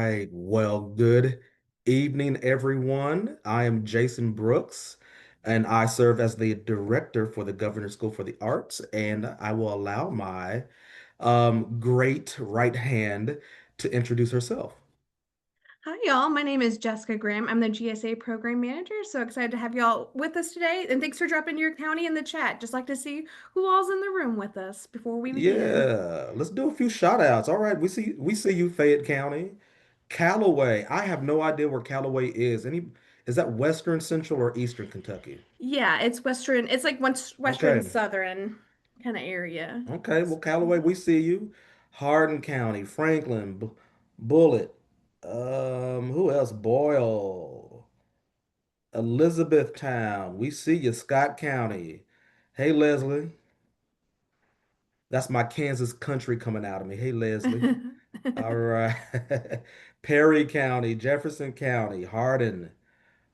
right. Well, good evening, everyone. I am Jason Brooks, and I serve as the director for the Governor's School for the Arts. And I will allow my great right hand to introduce herself. Hi, y'all. My name is Jessica Graham. I'm the GSA Program Manager. So excited to have y'all with us today. And thanks for dropping your county in the chat. Just like to see who all's in the room with us before we begin. Yeah, let's do a few shout outs. All right, we see you, Fayette County. Callaway. I have no idea where Callaway is. Is that Western, Central, or Eastern Kentucky? Yeah, it's Western. It's like Western Okay. Southern kind of area. Okay, well, Callaway, Yeah. we see you. Hardin County, Franklin, Bullitt, who else? Boyle, Elizabethtown, we see you. Scott County. Hey, Leslie, that's my Kansas country coming out of me. Hey, Leslie. All right. Perry County, Jefferson County, Hardin.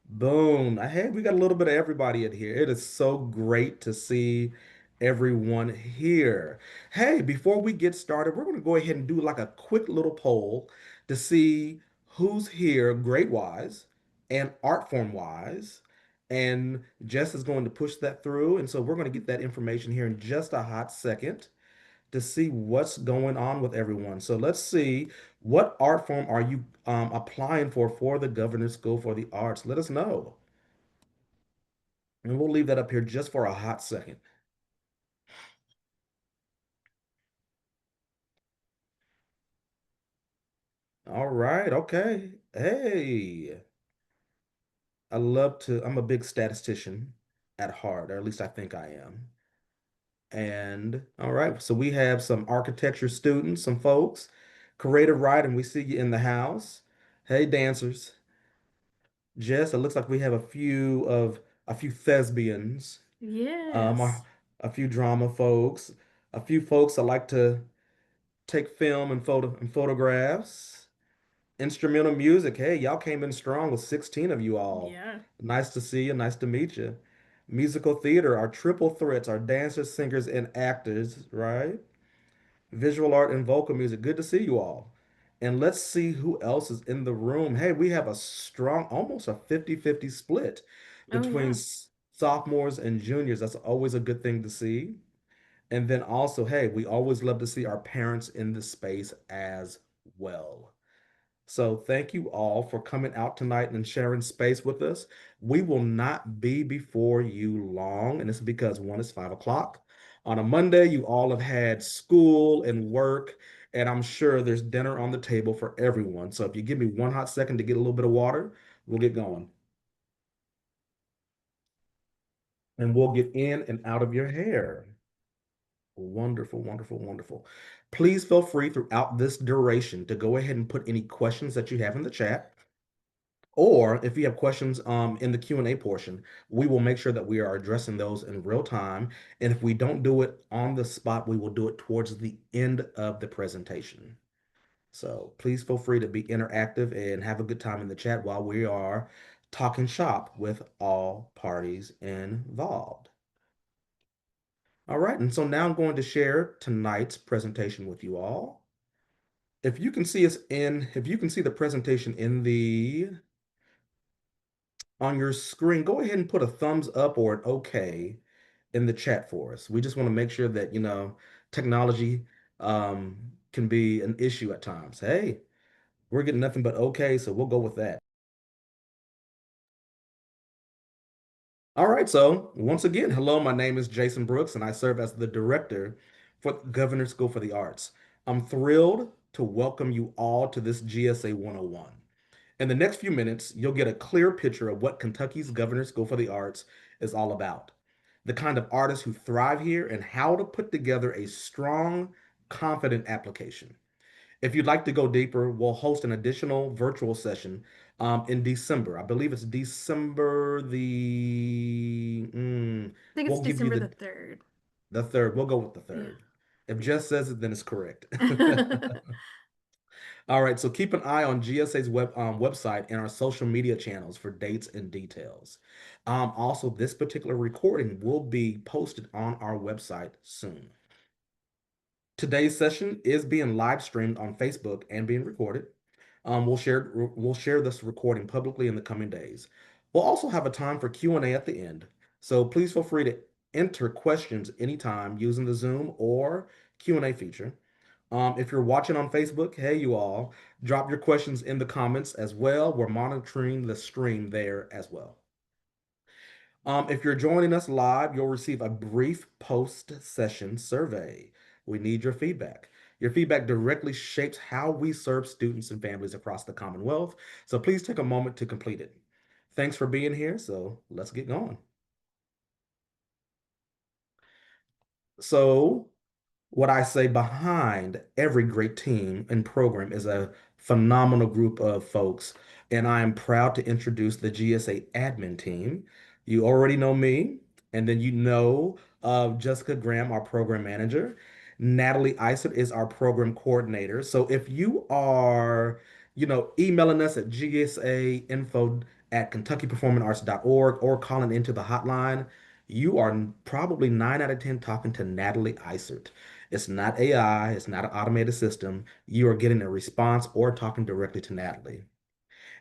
Boom. Hey, we got a little bit of everybody in here. It is so great to see everyone here. Hey, before we get started, we're going to go ahead and do like a quick little poll to see who's here grade wise and art form wise. And Jess is going to push that through. And so we're going to get that information here in just a hot second to see what's going on with everyone. So let's see, what art form are you applying for the Governor's School for the Arts? Let us know. And we'll leave that up here just for a hot second. All right, okay. Hey, I'm a big statistician at heart, or at least I think I am. And all right, so we have some architecture students, some folks, creative writing. We see you in the house. Hey, dancers. Jess, it looks like we have a few thespians, um, a, Yes. a few drama folks, a few folks that like to take film and photographs, instrumental music. Hey, y'all came in strong with 16 of you all. Yeah. Nice to see you. Nice to meet you. Musical theater, our triple threats, our dancers, singers, and actors, right? Visual art and vocal music. Good to see you all. And let's see who else is in the room. Hey, we have a strong, almost a 50-50 split Oh, between yeah. sophomores and juniors. That's always a good thing to see. And then also, hey, we always love to see our parents in the space as well. So thank you all for coming out tonight and sharing space with us. We will not be before you long, and it's because one is 5 o'clock. On a Monday, you all have had school and work, and I'm sure there's dinner on the table for everyone. So if you give me one hot second to get a little bit of water, we'll get going. And we'll get in and out of your hair. Wonderful, wonderful, wonderful. Please feel free throughout this duration to go ahead and put any questions that you have in the chat. Or if you have questions in the Q&A portion, we will make sure that we are addressing those in real time. And if we don't do it on the spot, we will do it towards the end of the presentation. So please feel free to be interactive and have a good time in the chat while we are talking shop with all parties involved. All right, and so now I'm going to share tonight's presentation with you all. If you can see the presentation on your screen, go ahead and put a thumbs up or an okay in the chat for us. We just want to make sure that, technology can be an issue at times. Hey, we're getting nothing but okay, so we'll go with that. All right, so once again, hello, my name is Jason Brooks, and I serve as the director for Governor's School for the Arts. I'm thrilled to welcome you all to this GSA 101. In the next few minutes, you'll get a clear picture of what Kentucky's Governor's School for the Arts is all about, the kind of artists who thrive here, and how to put together a strong, confident application. If you'd like to go deeper, we'll host an additional virtual session in December. I believe it's December I think it's we'll give you December the the 3rd. the third. We'll go with the Yeah. third. If Jess says it, then it's correct. All right, so keep an eye on GSA's website and our social media channels for dates and details. Also, this particular recording will be posted on our website soon. Today's session is being live streamed on Facebook and being recorded. We'll share this recording publicly in the coming days. We'll also have a time for Q&A at the end. So please feel free to enter questions anytime using the Zoom or Q&A feature. If you're watching on Facebook, hey you all, drop your questions in the comments as well. We're monitoring the stream there as well. If you're joining us live, you'll receive a brief post-session survey. We need your feedback. Your feedback directly shapes how we serve students and families across the Commonwealth, so please take a moment to complete it. Thanks for being here, so let's get going. So, what I say behind every great team and program is a phenomenal group of folks, and I am proud to introduce the GSA admin team. You already know me, and then you know Jessica Graham, our program manager. Natalie Isert is our program coordinator. So if you are, emailing us at gsainfo at kentuckyperformingarts.org or calling into the hotline, you are probably 9 out of 10 talking to Natalie Isert. It's not AI, it's not an automated system. You are getting a response or talking directly to Natalie.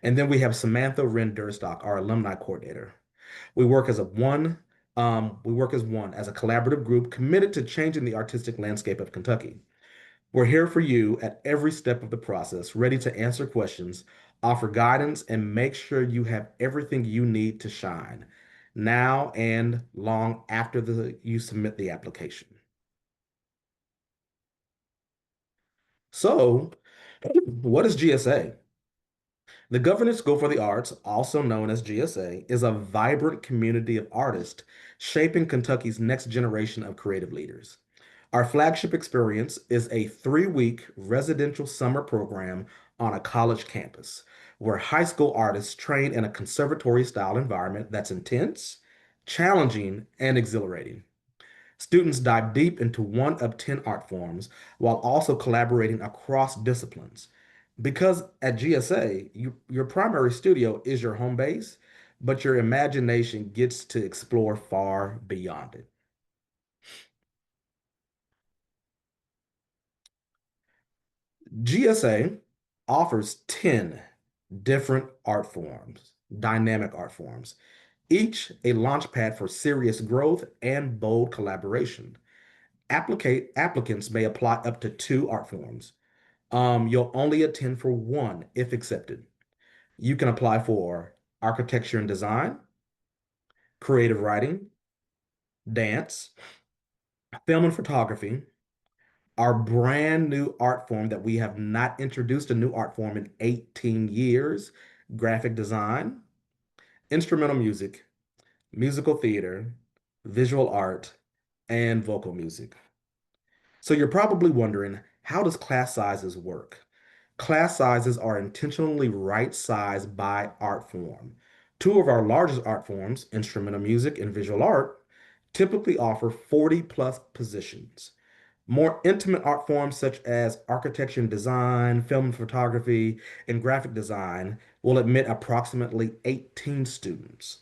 And then we have Samantha Wren Durstock, our alumni coordinator. We work as a one, as a collaborative group committed to changing the artistic landscape of Kentucky. We're here for you at every step of the process, ready to answer questions, offer guidance, and make sure you have everything you need to shine now and long after you submit the application. So, what is GSA? The Governance School for the Arts, also known as GSA, is a vibrant community of artists shaping Kentucky's next generation of creative leaders. Our flagship experience is a 3-week residential summer program on a college campus where high school artists train in a conservatory style environment that's intense, challenging, and exhilarating. Students dive deep into one of 10 art forms while also collaborating across disciplines. Because at GSA, your primary studio is your home base, but your imagination gets to explore far beyond it. GSA offers 10 different art forms, dynamic art forms, each a launchpad for serious growth and bold collaboration. Applicants may apply up to 2 art forms. You'll only attend for one if accepted. You can apply for architecture and design, creative writing, dance, film and photography, our brand new art form that we have not introduced a new art form in 18 years, graphic design, instrumental music, musical theater, visual art, and vocal music. So you're probably wondering, how does class sizes work? Class sizes are intentionally right-sized by art form. Two of our largest art forms, instrumental music and visual art, typically offer 40 plus positions. More intimate art forms such as architecture and design, film and photography, and graphic design will admit approximately 18 students.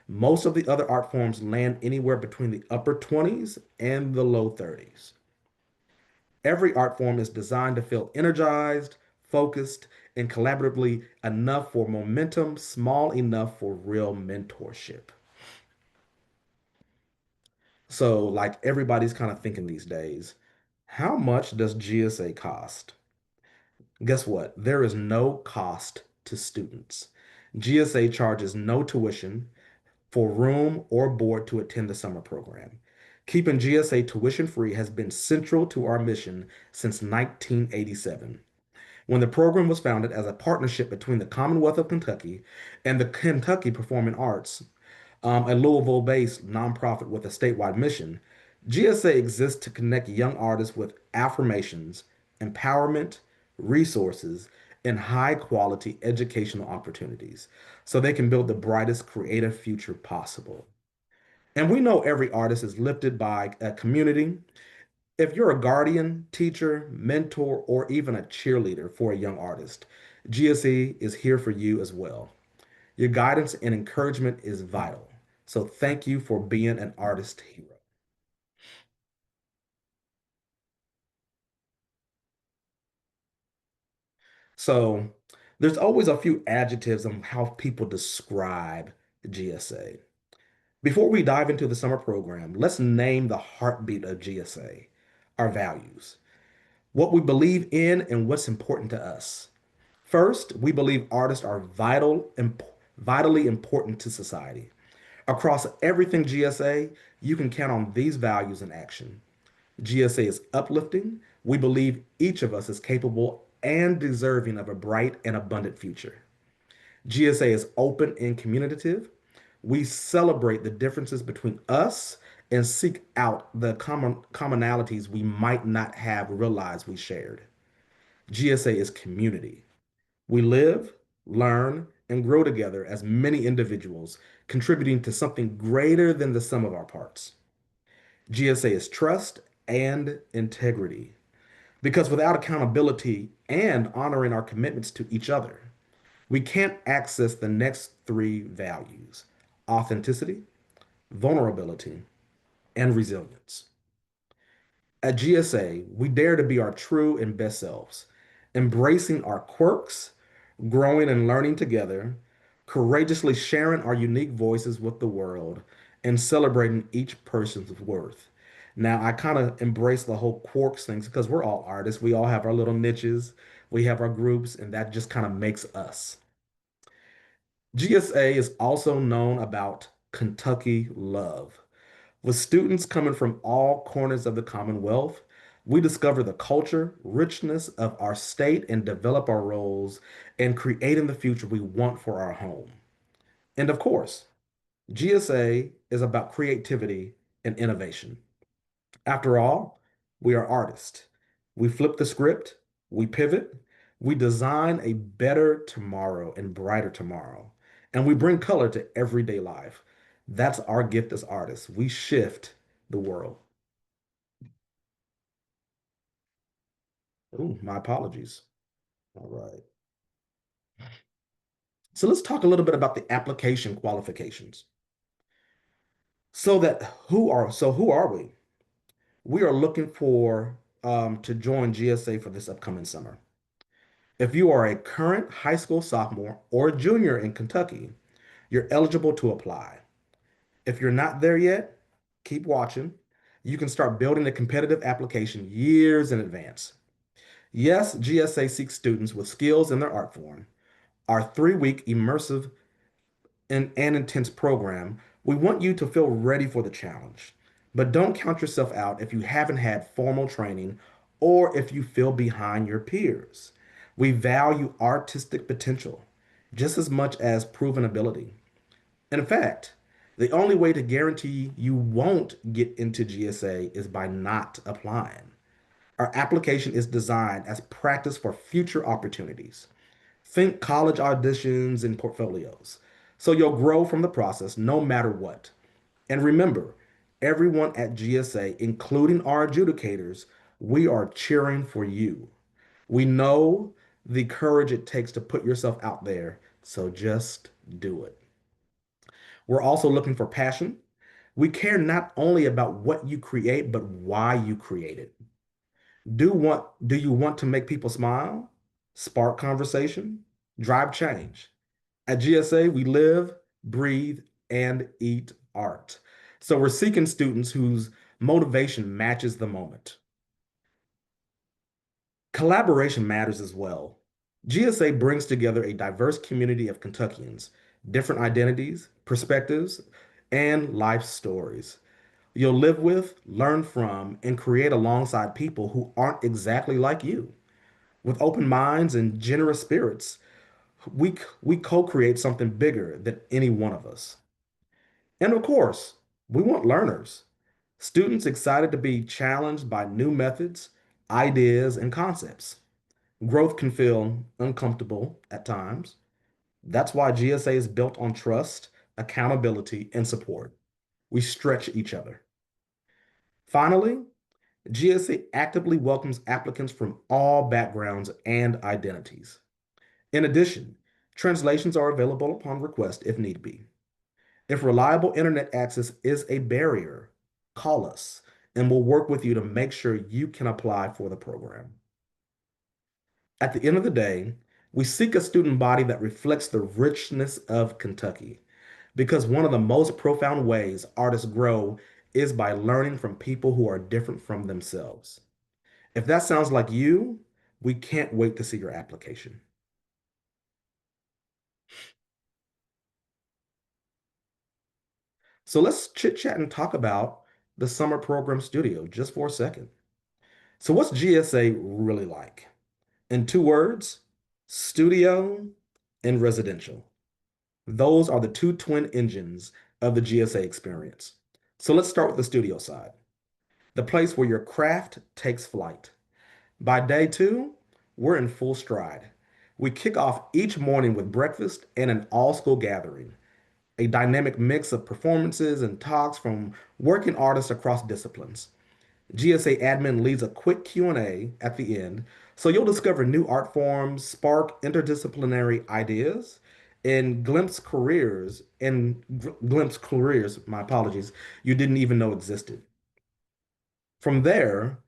Most of the other art forms land anywhere between the upper 20s and the low 30s. Every art form is designed to feel energized, focused, and collaboratively enough for momentum, small enough for real mentorship. So, like everybody's kind of thinking these days, how much does GSA cost? Guess what? There is no cost to students. GSA charges no tuition for room or board to attend the summer program. Keeping GSA tuition free has been central to our mission since 1987, when the program was founded as a partnership between the Commonwealth of Kentucky and the Kentucky Performing Arts, a Louisville-based nonprofit with a statewide mission. GSA exists to connect young artists with affirmations, empowerment, resources, and high-quality educational opportunities so they can build the brightest creative future possible. And we know every artist is lifted by a community. If you're a guardian, teacher, mentor, or even a cheerleader for a young artist, GSE is here for you as well. Your guidance and encouragement is vital. So thank you for being an artist hero. So There's always a few adjectives on how people describe GSA. Before we dive into the summer program, let's name the heartbeat of GSA, our values, what we believe in, and what's important to us. First, we believe artists are vitally important to society. Across everything GSA, you can count on these values in action. GSA is uplifting. We believe each of us is capable and deserving of a bright and abundant future. GSA is open and communicative. We celebrate the differences between us and seek out the commonalities we might not have realized we shared. GSA is community. We live, learn, and grow together as many individuals, contributing to something greater than the sum of our parts. GSA is trust and integrity. Because without accountability and honoring our commitments to each other, we can't access the next three values: authenticity, vulnerability, and resilience. At GSA, we dare to be our true and best selves, embracing our quirks, growing and learning together, courageously sharing our unique voices with the world, and celebrating each person's worth. Now, I kind of embrace the whole quirks things because we're all artists. We all have our little niches, we have our groups, and that just kind of makes us. GSA is also known about Kentucky love. With students coming from all corners of the Commonwealth, we discover the culture, richness of our state, and develop our roles in creating the future we want for our home. And of course, GSA is about creativity and innovation. After all, we are artists. We flip the script, we pivot, we design a better tomorrow and brighter tomorrow, and we bring color to everyday life. That's our gift as artists. We shift the world. Oh, my apologies. All right. So let's talk a little bit about the application qualifications. Who are we? We are looking for to join GSA for this upcoming summer. If you are a current high school sophomore or junior in Kentucky, you're eligible to apply. If you're not there yet, keep watching. You can start building a competitive application years in advance. Yes, GSA seeks students with skills in their art form. Our 3 week immersive and intense program, we want you to feel ready for the challenge. But don't count yourself out if you haven't had formal training or if you feel behind your peers. We value artistic potential just as much as proven ability. In fact, the only way to guarantee you won't get into GSA is by not applying. Our application is designed as practice for future opportunities. Think college auditions and portfolios. So you'll grow from the process no matter what. And remember, everyone at GSA, including our adjudicators, we are cheering for you. We know the courage it takes to put yourself out there, so just do it. We're also looking for passion. We care not only about what you create, but why you create it. Do you want to make people smile, spark conversation, drive change? At GSA, we live, breathe, and eat art. So we're seeking students whose motivation matches the moment. Collaboration matters as well. GSA brings together a diverse community of Kentuckians, different identities, perspectives, and life stories. You'll live with, learn from, and create alongside people who aren't exactly like you. With open minds and generous spirits, we co-create something bigger than any one of us. And of course, we want learners, students excited to be challenged by new methods, ideas, and concepts. Growth can feel uncomfortable at times. That's why GSA is built on trust, accountability, and support. We stretch each other. Finally, GSA actively welcomes applicants from all backgrounds and identities. In addition, translations are available upon request if need be. If reliable internet access is a barrier, call us and we'll work with you to make sure you can apply for the program. At the end of the day, We seek a student body that reflects the richness of Kentucky because one of the most profound ways artists grow is by learning from people who are different from themselves. If that sounds like you, we can't wait to see your application. So let's chit chat and talk about the summer program studio just for a second. So, what's GSA really like? In two words, studio and residential. Those are the two twin engines of the GSA experience. So, let's start with the studio side, the place where your craft takes flight. By day two, we're in full stride. We kick off each morning with breakfast and an all school gathering, a dynamic mix of performances and talks from working artists across disciplines. GSA admin leads a quick Q&A at the end, so you'll discover new art forms, spark interdisciplinary ideas, glimpse careers, my apologies, you didn't even know existed. From there,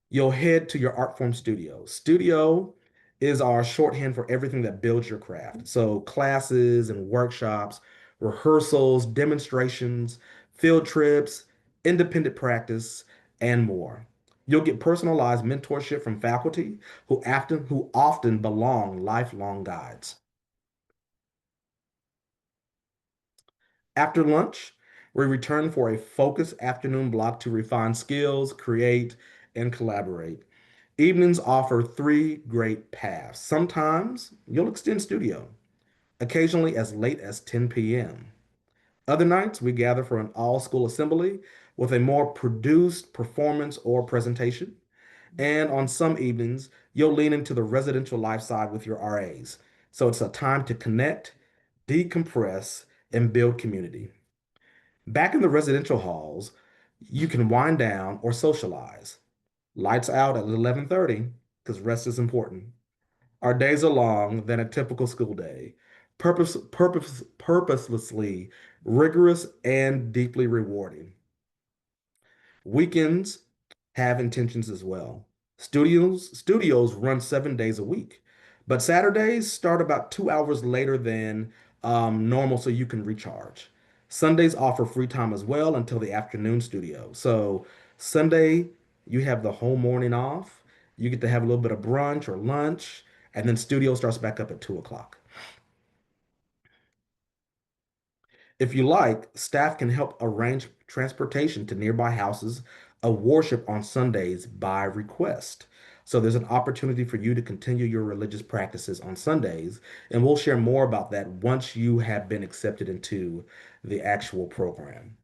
you'll head to your art form studio. Studio is our shorthand for everything that builds your craft. So classes and workshops, rehearsals, demonstrations, field trips, independent practice, and more. You'll get personalized mentorship from faculty who often belong lifelong guides. After lunch, we return for a focused afternoon block to refine skills, create, and collaborate. Evenings offer three great paths. Sometimes you'll extend studio, occasionally as late as 10 p.m. Other nights, we gather for an all school assembly with a more produced performance or presentation. And on some evenings, you'll lean into the residential life side with your RAs. So it's a time to connect, decompress, and build community. Back in the residential halls, you can wind down or socialize. Lights out at 11:30 because rest is important. Our days are long than a typical school day, purposelessly rigorous and deeply rewarding. Weekends have intentions as well. Studios run 7 days a week, but Saturdays start about 2 hours later than normal, so you can recharge. Sundays offer free time as well until the afternoon studio. So Sunday you have the whole morning off. You get to have a little bit of brunch or lunch, and then studio starts back up at 2 o'clock. If you like, staff can help arrange transportation to nearby houses of worship on Sundays by request. So there's an opportunity for you to continue your religious practices on Sundays, and we'll share more about that once you have been accepted into the actual program.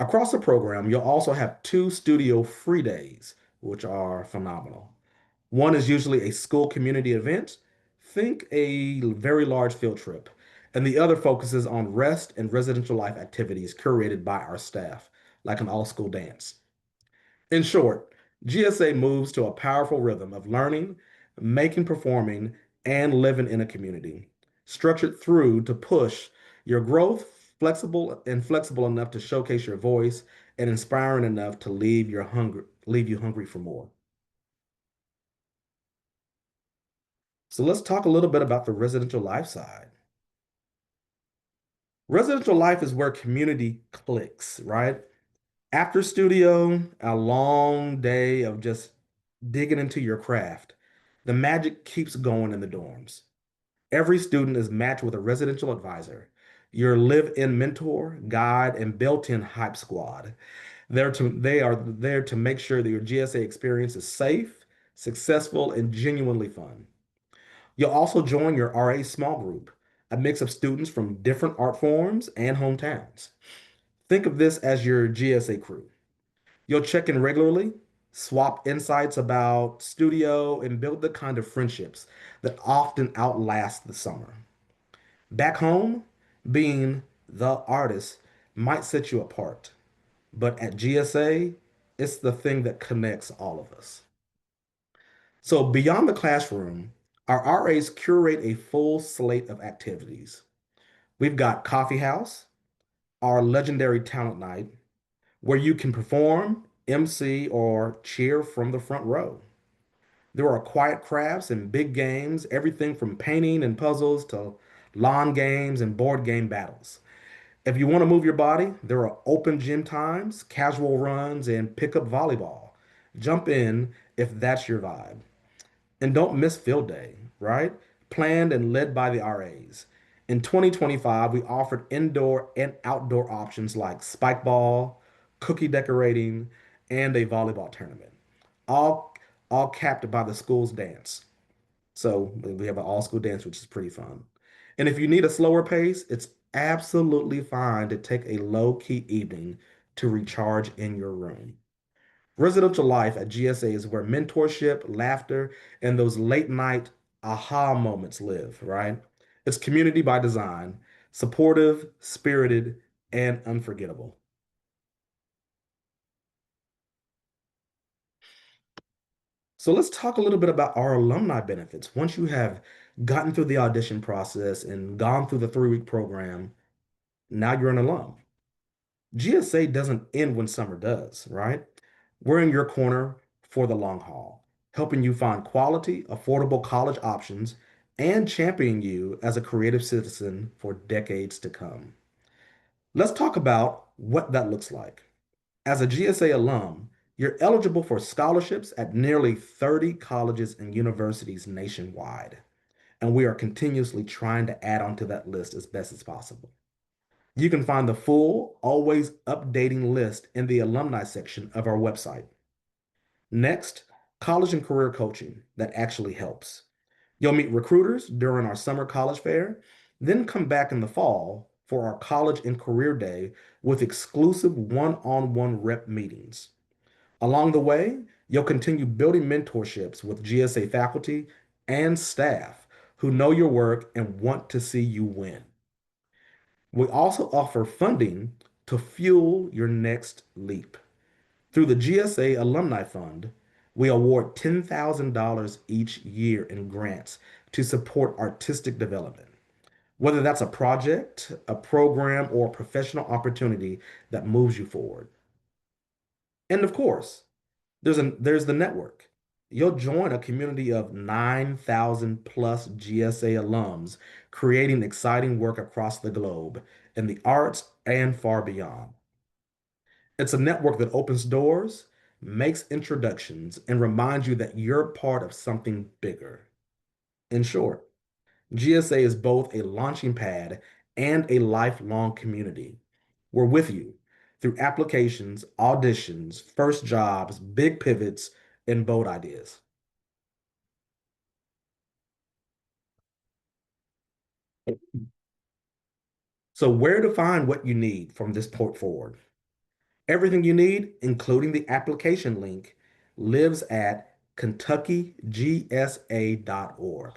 Across the program, you'll also have two studio free days, which are phenomenal. One is usually a school community event, think a very large field trip, and the other focuses on rest and residential life activities curated by our staff, like an all school dance. In short, GSA moves to a powerful rhythm of learning, making, performing, and living in a community, structured through to push your growth, flexible enough to showcase your voice, and inspiring enough to leave you hungry for more. So let's talk a little bit about the residential life side. Residential life is where community clicks, right? After studio, a long day of just digging into your craft, the magic keeps going in the dorms. Every student is matched with a residential advisor, your live-in mentor, guide, and built-in hype squad. They are there to make sure that your GSA experience is safe, successful, and genuinely fun. You'll also join your RA small group, a mix of students from different art forms and hometowns. Think of this as your GSA crew. You'll check in regularly, swap insights about studio, and build the kind of friendships that often outlast the summer. Back home, being the artist might set you apart, but at GSA, it's the thing that connects all of us. So, beyond the classroom, our RAs curate a full slate of activities. We've got Coffee House, our legendary talent night, where you can perform, MC, or cheer from the front row. There are quiet crafts and big games, everything from painting and puzzles to lawn games and board game battles. If you want to move your body, there are open gym times, casual runs, and pickup volleyball. Jump in if that's your vibe. And don't miss field day, right? Planned and led by the RAs. In 2025, we offered indoor and outdoor options like spike ball, cookie decorating, and a volleyball tournament, all all capped by the school's dance. So we have an all-school dance, which is pretty fun. And if you need a slower pace, it's absolutely fine to take a low-key evening to recharge in your room. Residential life at GSA is where mentorship, laughter, and those late night aha moments live, right? It's community by design, supportive, spirited, and unforgettable. So let's talk a little bit about our alumni benefits. Once you have gotten through the audition process and gone through the 3-week program, now you're an alum. GSA doesn't end when summer does, right? We're in your corner for the long haul, helping you find quality, affordable college options and championing you as a creative citizen for decades to come. Let's talk about what that looks like. As a GSA alum, you're eligible for scholarships at nearly 30 colleges and universities nationwide, and we are continuously trying to add onto that list as best as possible. You can find the full, always updating list in the alumni section of our website. Next, college and career coaching that actually helps. You'll meet recruiters during our summer college fair, then come back in the fall for our college and career day with exclusive one-on-one rep meetings. Along the way, you'll continue building mentorships with GSA faculty and staff who know your work and want to see you win. We also offer funding to fuel your next leap. Through the GSA Alumni Fund, we award $10,000 each year in grants to support artistic development, whether that's a project, a program, or a professional opportunity that moves you forward. And of course, there's the network. You'll join a community of 9,000 plus GSA alums creating exciting work across the globe in the arts and far beyond. It's a network that opens doors, makes introductions, and reminds you that you're part of something bigger. In short, GSA is both a launching pad and a lifelong community. We're with you through applications, auditions, first jobs, big pivots, and bold ideas. So, where to find what you need from this point forward? Everything you need, including the application link, lives at KentuckyGSA.org.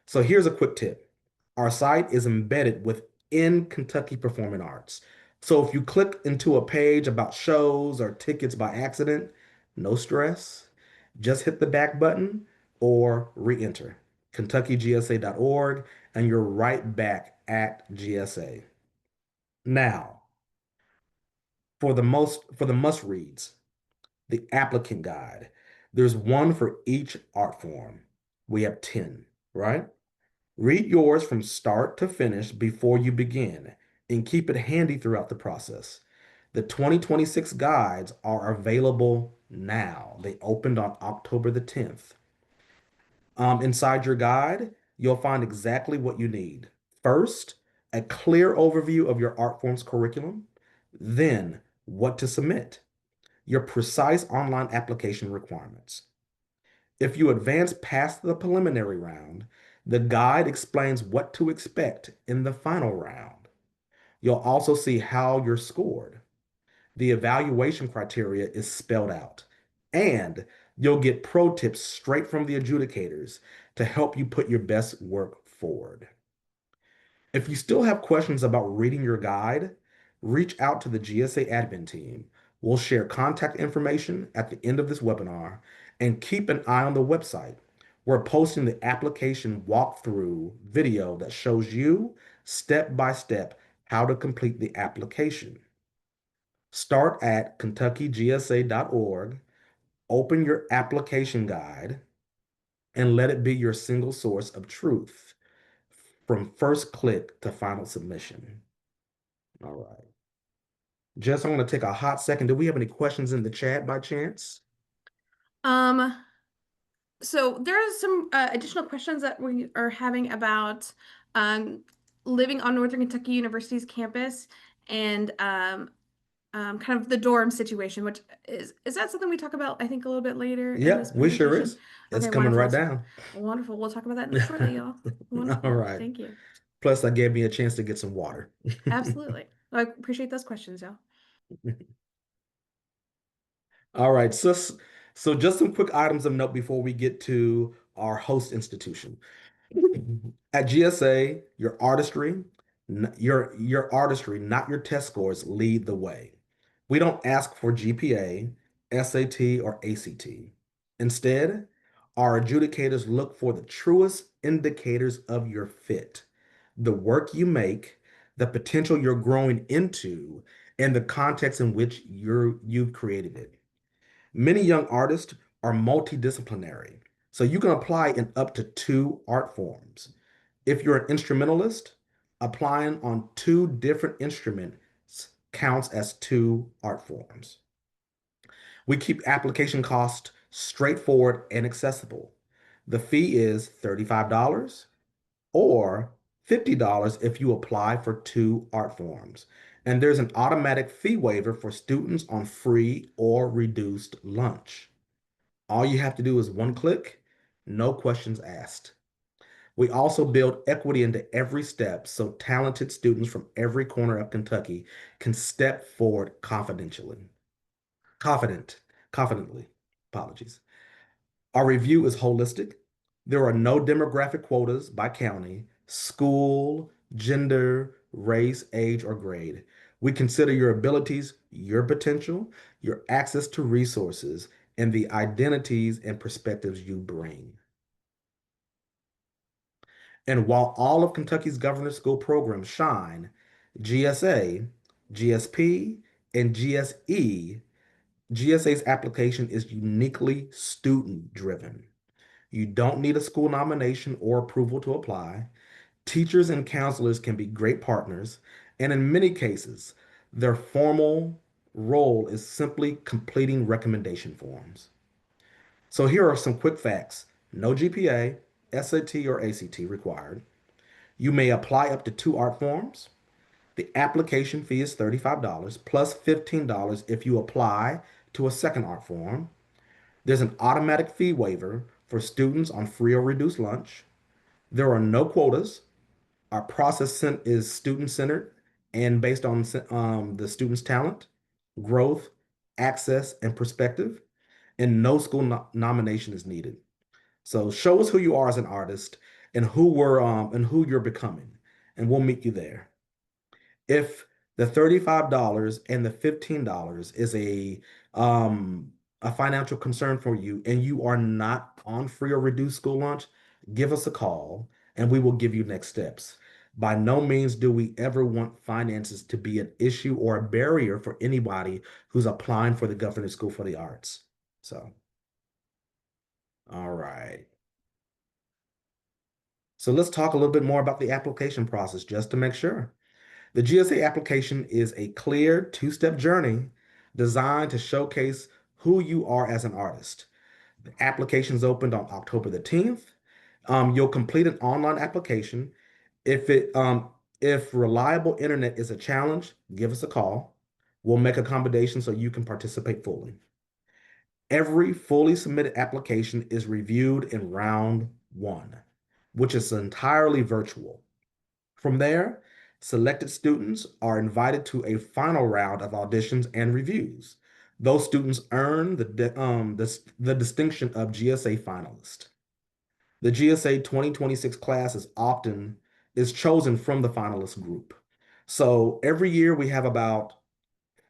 So here's a quick tip. Our site is embedded within Kentucky Performing Arts. So if you click into a page about shows or tickets by accident, no stress. Just hit the back button or re-enter KentuckyGSA.org and you're right back at GSA. Now, for the must reads, the applicant guide. There's one for each art form. We have 10, right? Read yours from start to finish before you begin and keep it handy throughout the process. The 2026 guides are available now. They opened on October the 10th. Inside your guide, you'll find exactly what you need. First, a clear overview of your art form's curriculum, then what to submit, your precise online application requirements. If you advance past the preliminary round, the guide explains what to expect in the final round. You'll also see how you're scored. The evaluation criteria is spelled out, and you'll get pro tips straight from the adjudicators to help you put your best work forward. If you still have questions about reading your guide, reach out to the GSA admin team. We'll share contact information at the end of this webinar and keep an eye on the website. We're posting the application walkthrough video that shows you step by step how to complete the application. Start at KentuckyGSA.org, open your application guide, and let it be your single source of truth from first click to final submission. All right. Jess, I'm going to take a hot second. Do we have any questions in the chat by chance? Um, so there are some additional questions that we are having about um, living on Northern Kentucky University's campus and kind of the dorm situation, which is that something we talk about, I think, a little bit later in this Yep, we sure presentation? is. It's Okay, coming wonderful. right down. Wonderful. We'll talk about that shortly, y'all. All Wonderful. right. Thank you. Plus, that gave me a chance to get some water. Absolutely. I appreciate those questions, y'all. All right. So just some quick items of note before we get to our host institution. At GSA, your artistry, not your test scores, lead the way. We don't ask for GPA, SAT, or ACT. Instead, our adjudicators look for the truest indicators of your fit, the work you make, the potential you're growing into, and the context in which you've created it. Many young artists are multidisciplinary, so you can apply in up to two art forms. If you're an instrumentalist, applying on two different instruments counts as two art forms. We keep application costs straightforward and accessible. The fee is $35 or $50 if you apply for two art forms. And there's an automatic fee waiver for students on free or reduced lunch. All you have to do is one click, no questions asked. We also build equity into every step so talented students from every corner of Kentucky can step forward confident, confidently. Apologies. Our review is holistic. There are no demographic quotas by county, school, gender, race, age, or grade. We consider your abilities, your potential, your access to resources, and the identities and perspectives you bring. And while all of Kentucky's governor school programs shine, GSA, GSP, and GSE, GSA's application is uniquely student driven. You don't need a school nomination or approval to apply. Teachers and counselors can be great partners, and in many cases, their formal role is simply completing recommendation forms. So here are some quick facts. No GPA, SAT, or ACT required. You may apply up to two art forms. The application fee is $35 plus $15 if you apply to a second art form. There's an automatic fee waiver for students on free or reduced lunch. There are no quotas. Our process is student-centered and based on the student's talent, growth, access, and perspective, and no school nomination is needed. So show us who you are as an artist and who you're becoming, and we'll meet you there. If the $35 and the $15 is a financial concern for you and you are not on free or reduced school lunch, give us a call and we will give you next steps. By no means do we ever want finances to be an issue or a barrier for anybody who's applying for the Governor's School for the Arts. So, all right. So let's talk a little bit more about the application process just to make sure. The GSA application is a clear two-step journey designed to showcase who you are as an artist. The application's opened on October the 10th. You'll complete an online application. If reliable internet is a challenge, give us a call. We'll make accommodations so you can participate fully. Every fully submitted application is reviewed in round one, which is entirely virtual. From there, selected students are invited to a final round of auditions and reviews. Those students earn the distinction of GSA finalist. The GSA 2026 class is chosen from the finalist group. So every year we have about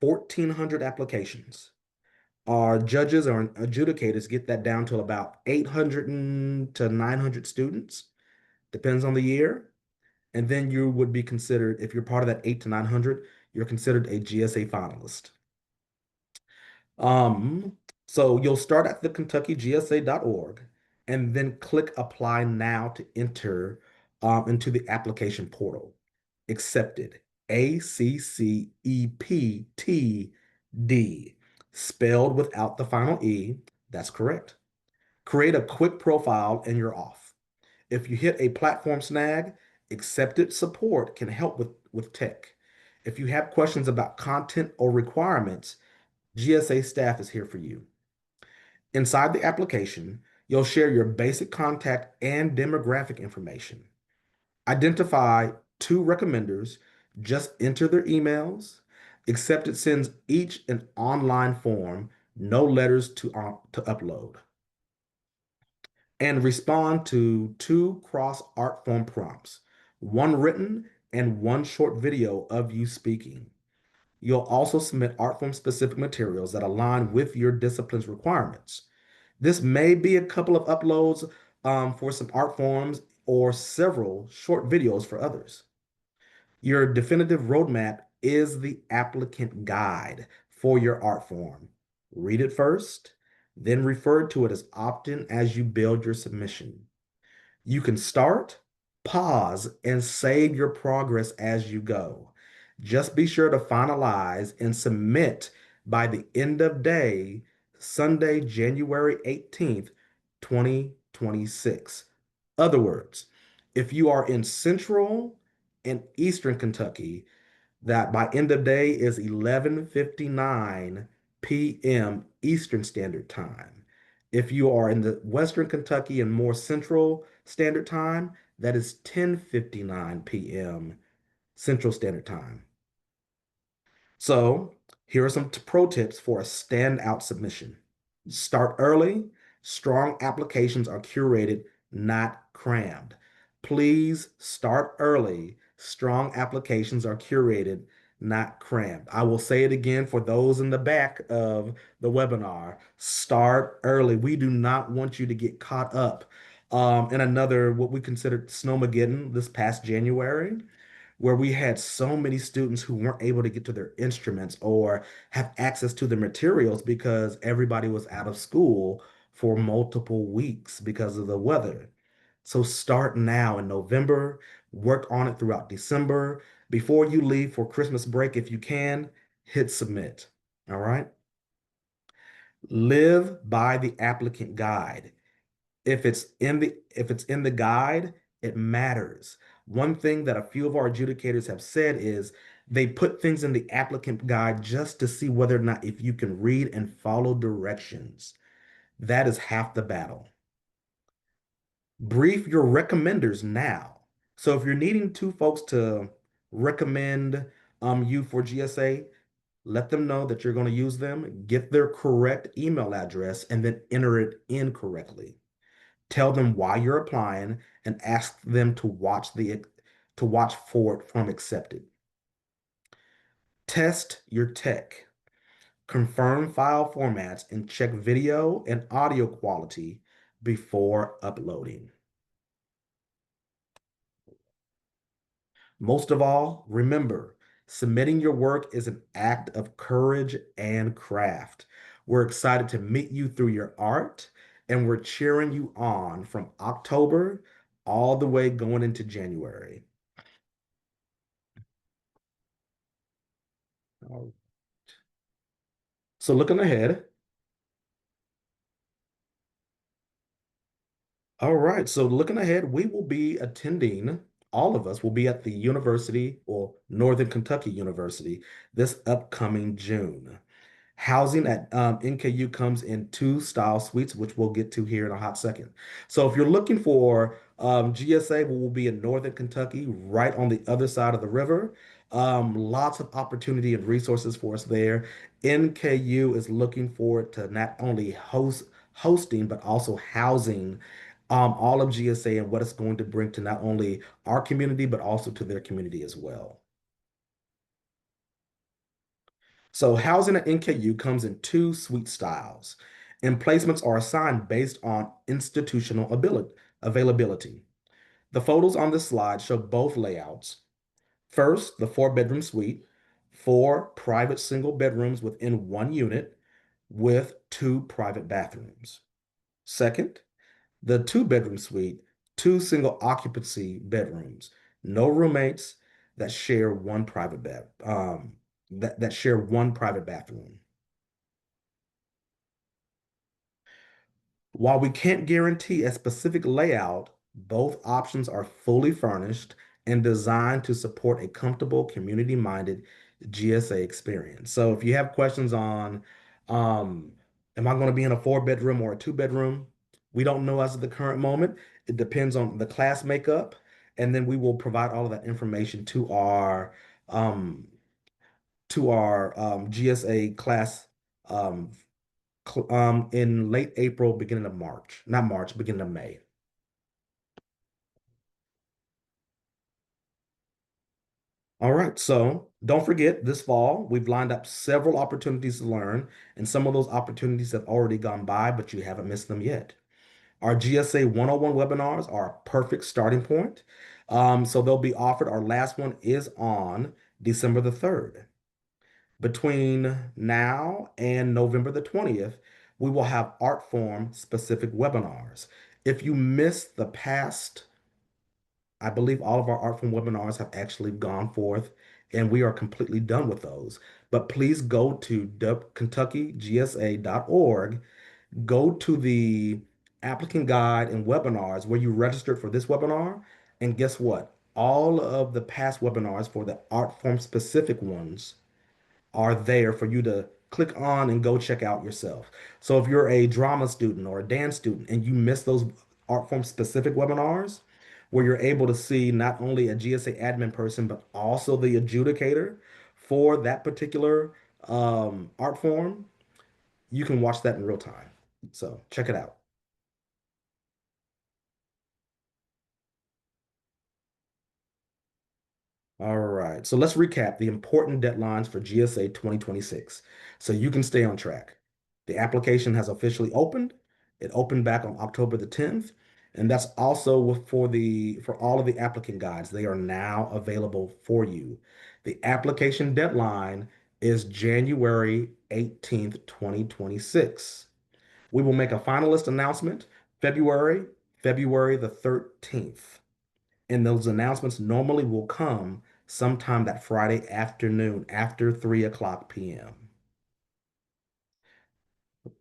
1,400 applications. Our judges or adjudicators get that down to about 800 to 900 students, depends on the year. And then you would be considered, if you're part of that 8 to 900, you're considered a GSA finalist. Um, so you'll start at the KentuckyGSA.org and then click apply now to enter into the application portal. Accepted. ACCEPTD, spelled without the final E. That's correct. Create a quick profile and you're off. If you hit a platform snag, accepted support can help with tech. If you have questions about content or requirements, GSA staff is here for you. Inside the application, you'll share your basic contact and demographic information. Identify two recommenders, just enter their emails. Accepted sends each an online form, no letters to upload. And respond to two cross art form prompts, one written and one short video of you speaking. You'll also submit art form specific materials that align with your discipline's requirements. This may be a couple of uploads for some art forms or several short videos for others. Your definitive roadmap is the applicant guide for your art form. Read it first, then refer to it as often as you build your submission. You can start, pause, and save your progress as you go. Just be sure to finalize and submit by the end of day, Sunday, January 18th, 2026. Other words, if you are in Central and Eastern Kentucky, that by end of day is 11:59 p.m. Eastern Standard Time. If you are in the Western Kentucky and more Central Standard Time, that is 10:59 p.m. Central Standard Time. So, here are some pro tips for a standout submission. Start early. Strong applications are curated, not crammed. Please start early. Strong applications are curated, not crammed. I will say it again for those in the back of the webinar. Start early. We do not want you to get caught up in another, what we considered snowmageddon this past January, where we had so many students who weren't able to get to their instruments or have access to the materials because everybody was out of school for multiple weeks because of the weather. So start now in November, work on it throughout December. Before you leave for Christmas break, if you can, hit submit. All right. Live by the applicant guide. If it's in the guide, it matters. One thing that a few of our adjudicators have said is they put things in the applicant guide just to see whether or not if you can read and follow directions. That is half the battle. Brief your recommenders now. So if you're needing two folks to recommend you for GSA, let them know that you're going to use them, get their correct email address, and then enter it in correctly. Tell them why you're applying and ask them to watch for it from accepted. Test your tech. Confirm file formats and check video and audio quality before uploading. Most of all, remember, submitting your work is an act of courage and craft. We're excited to meet you through your art, and we're cheering you on from October all the way going into January. All So looking ahead, all right. So looking ahead, we will be attending, all of us will be at the university or Northern Kentucky University this upcoming June. Housing at NKU comes in two style suites, which we'll get to here in a hot second. So if you're looking for GSA, we will be in Northern Kentucky, right on the other side of the river. Lots of opportunity and resources for us there. NKU is looking forward to not only hosting, but also housing all of GSA and what it's going to bring to not only our community, but also to their community as well. So housing at NKU comes in two suite styles, and placements are assigned based on institutional availability. The photos on this slide show both layouts. First, the four-bedroom suite, four private single bedrooms within one unit with two private bathrooms. Second, The two-bedroom suite, two single occupancy bedrooms, no roommates that share one private bed, that share one private bathroom. While we can't guarantee a specific layout, both options are fully furnished and designed to support a comfortable, community-minded GSA experience. So if you have questions on, um, am I going to be in a four-bedroom or a two-bedroom? We don't know as of the current moment. It depends on the class makeup, and then we will provide all of that information um, to our GSA class um, in late April, beginning of March. Not March, beginning of May. All right, so don't forget this fall, we've lined up several opportunities to learn, and some of those opportunities have already gone by, but you haven't missed them yet. Our GSA 101 webinars are a perfect starting point. So they'll be offered. Our last one is on December the 3rd. Between now and November the 20th, we will have art form specific webinars. If you missed the past, I believe all of our art form webinars have actually gone forth and we are completely done with those. But please go to KentuckyGSA.org, go to the applicant guide and webinars where you registered for this webinar. And guess what? All of the past webinars for the art form specific ones are there for you to click on and go check out yourself. So if you're a drama student or a dance student and you miss those art form specific webinars, where you're able to see not only a GSA admin person, but also the adjudicator for that particular art form, you can watch that in real time. So check it out. All right, so let's recap the important deadlines for GSA 2026 so you can stay on track. The application has officially opened. It opened back on October the 10th, and that's also for all of the applicant guides. They are now available for you. The application deadline is January 18th, 2026. We will make a finalist announcement February, February the 13th. And those announcements normally will come sometime that Friday afternoon after 3 o'clock p.m.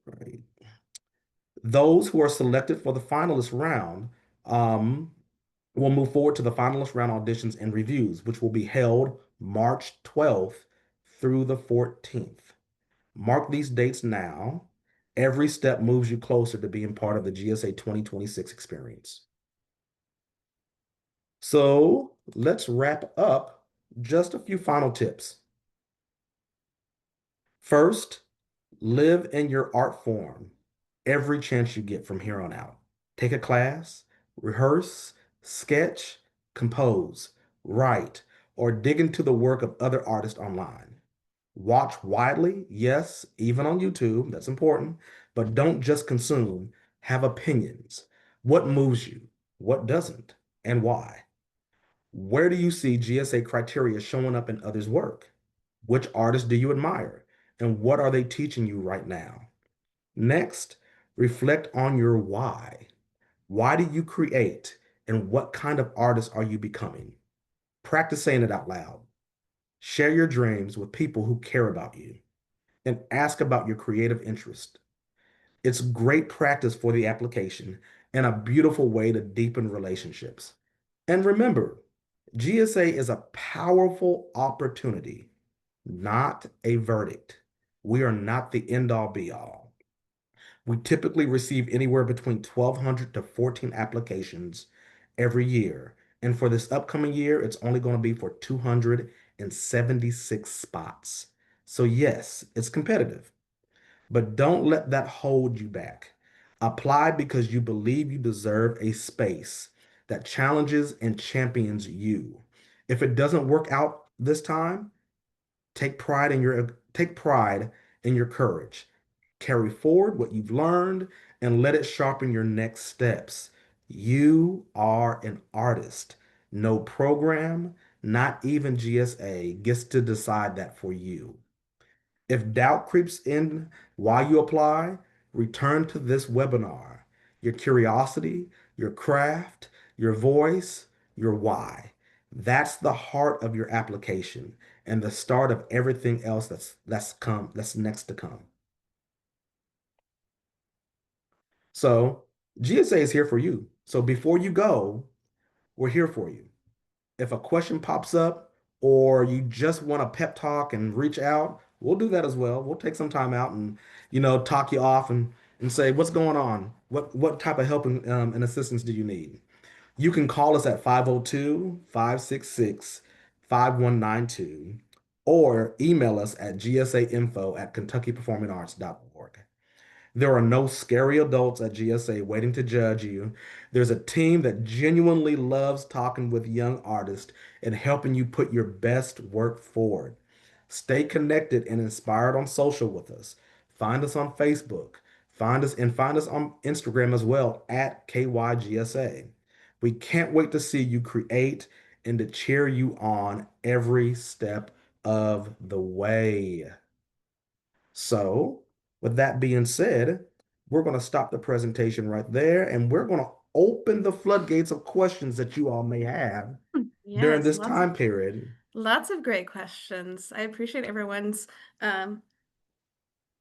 Right. Those who are selected for the finalist round um, will move forward to the finalist round auditions and reviews, which will be held March 12th through the 14th. Mark these dates now. Every step moves you closer to being part of the GSA 2026 experience. So let's wrap up just a few final tips. First, live in your art form every chance you get from here on out. Take a class, rehearse, sketch, compose, write, or dig into the work of other artists online. Watch widely, yes, even on YouTube, that's important, but don't just consume, have opinions. What moves you? What doesn't? And why? Where do you see GSA criteria showing up in others' work? Which artists do you admire? And what are they teaching you right now? Next, reflect on your why. Why do you create? And what kind of artist are you becoming? Practice saying it out loud. Share your dreams with people who care about you and ask about your creative interest. It's great practice for the application and a beautiful way to deepen relationships. And remember, GSA is a powerful opportunity, not a verdict. We are not the end all be all. We typically receive anywhere between 1,200 to 14 applications every year. And for this upcoming year, it's only going to be for 276 spots. So, yes, it's competitive, but don't let that hold you back. Apply because you believe you deserve a space that challenges and champions you. If it doesn't work out this time, take pride in your courage. Carry forward what you've learned and let it sharpen your next steps. You are an artist. No program, not even GSA, gets to decide that for you. If doubt creeps in while you apply, return to this webinar. your curiosity, your craft, your voice, your why. That's the heart of your application and the start of everything else that's next to come. So GSA is here for you. So before you go, we're here for you. If a question pops up or you just want a pep talk and reach out, we'll do that as well. We'll take some time out and, talk you off and say, what's going on? What type of help and assistance do you need? You can call us at 502-566-5192 or email us at gsainfo@kentuckyperformingarts.org. There are no scary adults at GSA waiting to judge you. There's a team that genuinely loves talking with young artists and helping you put your best work forward. Stay connected and inspired on social with us. Find us on Facebook. Find us on Instagram as well at KYGSA. We can't wait to see you create and to cheer you on every step of the way. So, with that being said, we're going to stop the presentation right there and we're going to open the floodgates of questions that you all may have during Yes, this time period. lots of great questions. I appreciate everyone's um,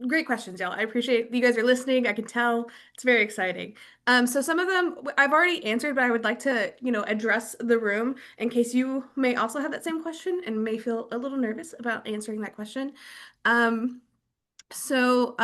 great questions, y'all. I appreciate you guys are listening. I can tell it's very exciting. So some of them I've already answered, but I would like to, address the room in case you may also have that same question and may feel a little nervous about answering that question. Um, so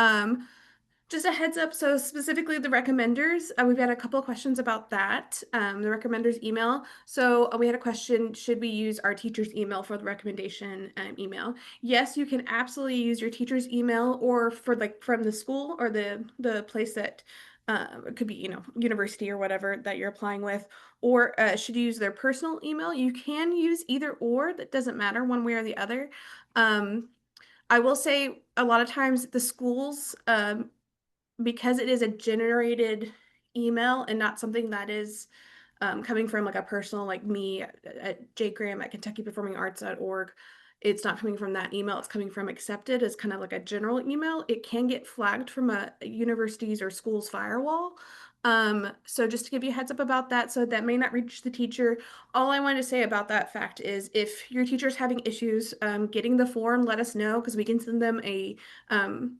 just a heads up, so specifically the recommenders, we've had a couple of questions about that. The recommenders email. So we had a question, should we use our teacher's email for the recommendation email? Yes, you can absolutely use your teacher's email or for like from the school or the place that it could be, university or whatever that you're applying with, or should you use their personal email? You can use either or, that doesn't matter one way or the other. Um, I will say a lot of times the schools, because it is a generated email and not something that is coming from like a personal like me at jgraham at kentuckyperformingarts.org. It's not coming from that email, it's coming from accepted as kind of like a general email. It can get flagged from a university's or school's firewall. So just to give you a heads up about that, so that may not reach the teacher. All I want to say about that fact is if your teacher's having issues getting the form, let us know because we can send them um,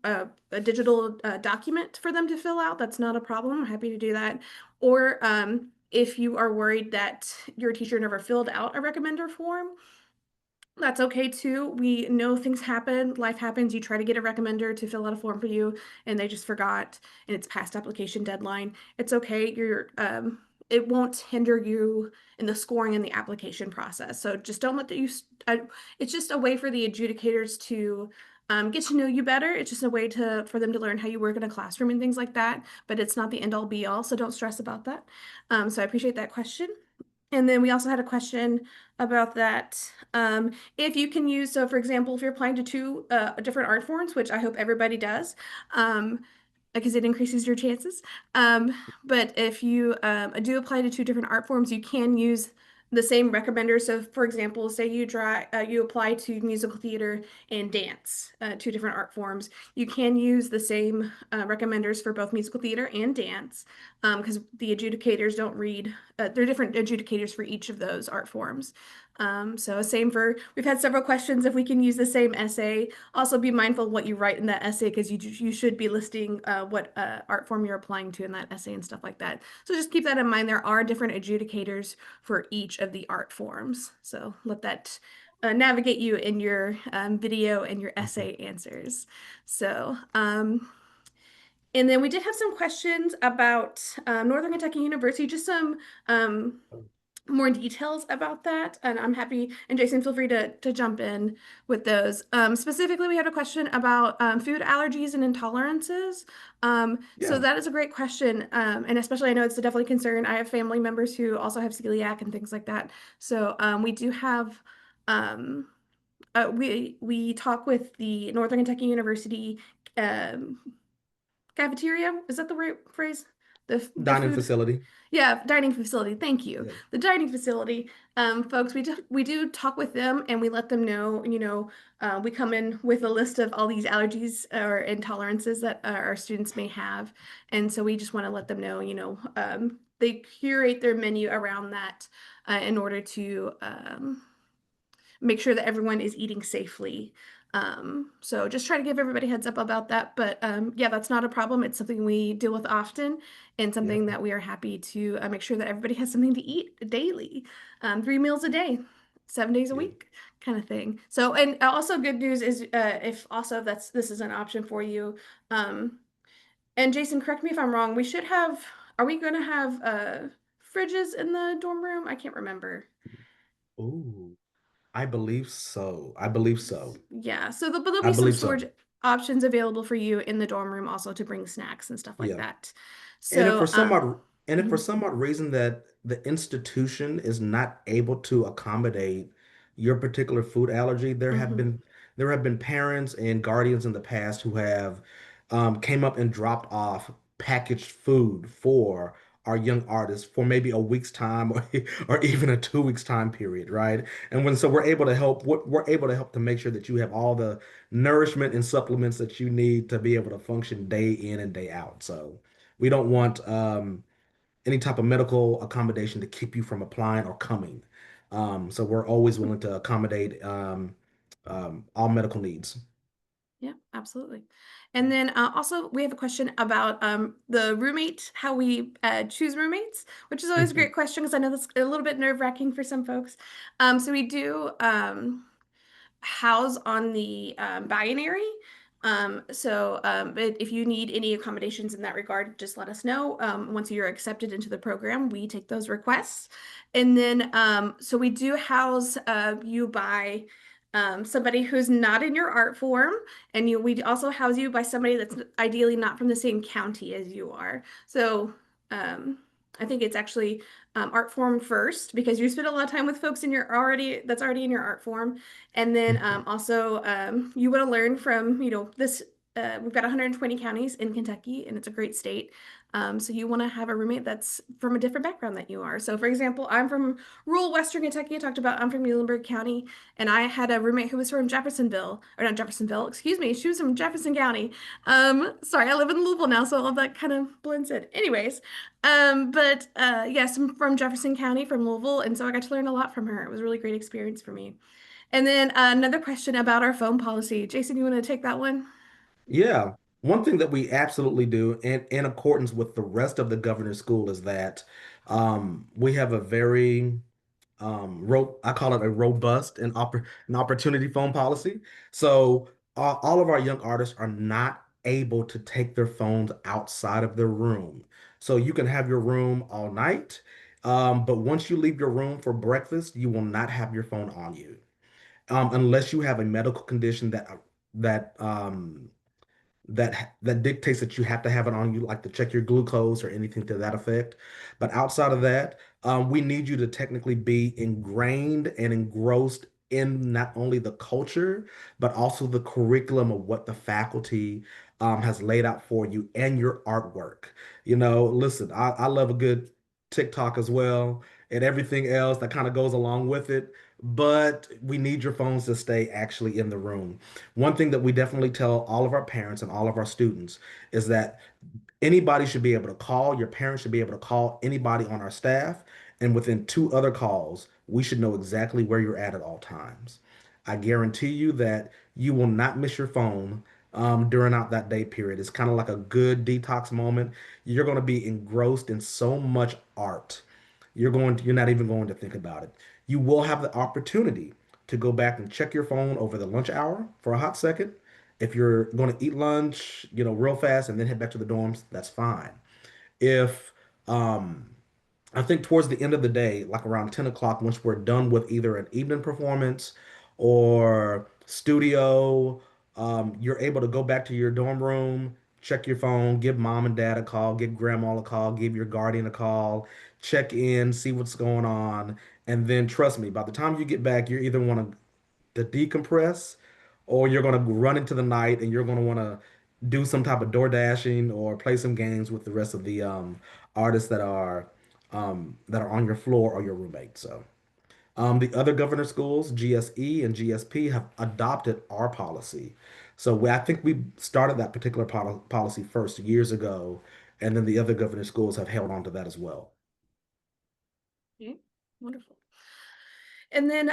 a digital document for them to fill out. That's not a problem. I'm happy to do that. Or if you are worried that your teacher never filled out a recommender form, that's okay too. We know things happen, life happens. You try to get a recommender to fill out a form for you and they just forgot and it's past application deadline. It's okay. It won't hinder you in the scoring and the application process. So just don't let it's just a way for the adjudicators to get to know you better. It's just a way for them to learn how you work in a classroom and things like that. But it's not the end all be all. So don't stress about that. So I appreciate that question. And then we also had a question about that. If you can use, so for example, if you're applying to two different art forms, which I hope everybody does, because it increases your chances. Um, but if you do apply to two different art forms, you can use the same recommender. So, for example, say you apply to musical theater and dance, two different art forms. You can use the same recommenders for both musical theater and dance, because the adjudicators don't read. They're different adjudicators for each of those art forms. So same for, we've had several questions if we can use the same essay. Also be mindful of what you write in that essay because you should be listing what art form you're applying to in that essay and stuff like that. So just keep that in mind. There are different adjudicators for each of the art forms. So let that navigate you in your video and your essay answers. So, and then we did have some questions about Northern Kentucky University, just some more details about that. And I'm happy, and Jason, feel free to jump in with those. Specifically, we had a question about food allergies and intolerances. So Yeah. that is a great question. And especially, I know it's a definitely concern. I have family members who also have celiac and things like that. So we do have, um, we talk with the Northern Kentucky University um, cafeteria. Is that the right phrase? The Dining food. facility. Yeah, dining facility. Thank you. Yeah. The dining facility, folks, we do talk with them and we let them know, we come in with a list of all these allergies or intolerances that our students may have. And so we just want to let them know, they curate their menu around that in order to make sure that everyone is eating safely. So just try to give everybody heads up about that. But yeah, that's not a problem. It's something we deal with often and something Yep. that we are happy to make sure that everybody has something to eat daily, 3 meals a day, 7 days a Yeah. week kind of thing. So, and also good news is if also this is an option for you. Um, and Jason, correct me if I'm wrong. Are we going to have fridges in the dorm room? I can't remember. Ooh, I believe so. I believe so. Yeah, so but there'll I be some believe storage so. options available for you in the dorm room also to bring snacks and stuff like Yeah. that. And if for So, some odd and if for mhm, some odd reason that the institution is not able to accommodate your particular food allergy, mhm. there have been parents and guardians in the past who have came up and dropped off packaged food for our young artists for maybe a week's time or even a 2 weeks time period, right? And when so we're able to help, we're able to help to make sure that you have all the nourishment and supplements that you need to be able to function day in and day out. So. We don't want any type of medical accommodation to keep you from applying or coming. So we're always willing to accommodate all medical needs. Yeah, absolutely. And then also we have a question about the roommate, how we choose roommates, which is always a great question because I know that's a little bit nerve-wracking for some folks. So we do house on the binary. If you need any accommodations in that regard, just let us know. Once you're accepted into the program, we take those requests. And then, so we do house you by somebody who's not in your art form, and we also house you by somebody that's ideally not from the same county as you are. So, um, I think it's actually art form first because you spend a lot of time with folks in your already that's already in your art form, and then also you want to learn from, this. We've got 120 counties in Kentucky, and it's a great state. So you want to have a roommate that's from a different background that you are. So, for example, I'm from rural Western Kentucky. I talked about I'm from Muhlenberg County, and I had a roommate who was from Jeffersonville, or not Jeffersonville, excuse me. She was from Jefferson County. Sorry, I live in Louisville now, so all that kind of blends in. Anyways, but yes, I'm from Jefferson County, from Louisville, and so I got to learn a lot from her. It was a really great experience for me. And then another question about our phone policy. Jason, you want to take that one? Yeah. One thing that we absolutely do in accordance with the rest of the governor's school is that we have a very I call it a robust and an opportunity phone policy. So all of our young artists are not able to take their phones outside of their room. So you can have your room all night, but once you leave your room for breakfast, you will not have your phone on you, unless you have a medical condition that that dictates that you have to have it on you, like to check your glucose or anything to that effect. But outside of that, we need you to technically be ingrained and engrossed in not only the culture, but also the curriculum of what the faculty has laid out for you and your artwork. Listen, I love a good TikTok as well and everything else that kind of goes along with it. But we need your phones to stay actually in the room. One thing that we definitely tell all of our parents and all of our students is that anybody should be able to call, your parents should be able to call anybody on our staff, and within two other calls, we should know exactly where you're at all times. I guarantee you that you will not miss your phone during out that day period. It's kind of like a good detox moment. You're going to be engrossed in so much art. You're not even going to think about it. You will have the opportunity to go back and check your phone over the lunch hour for a hot second. If you're going to eat lunch, real fast and then head back to the dorms, that's fine. If um I think towards the end of the day, like around 10 o'clock, once we're done with either an evening performance or studio, you're able to go back to your dorm room, check your phone, give mom and dad a call, give grandma a call, give your guardian a call, check in, see what's going on. And then trust me, by the time you get back, you're either want to decompress or you're going to run into the night and you're going to want to do some type of door dashing or play some games with the rest of the artists that are on your floor or your roommate. So the other governor schools, GSE and GSP, have adopted our policy. So I think we started that particular policy first years ago, and then the other governor schools have held on to that as well. Okay, wonderful. And then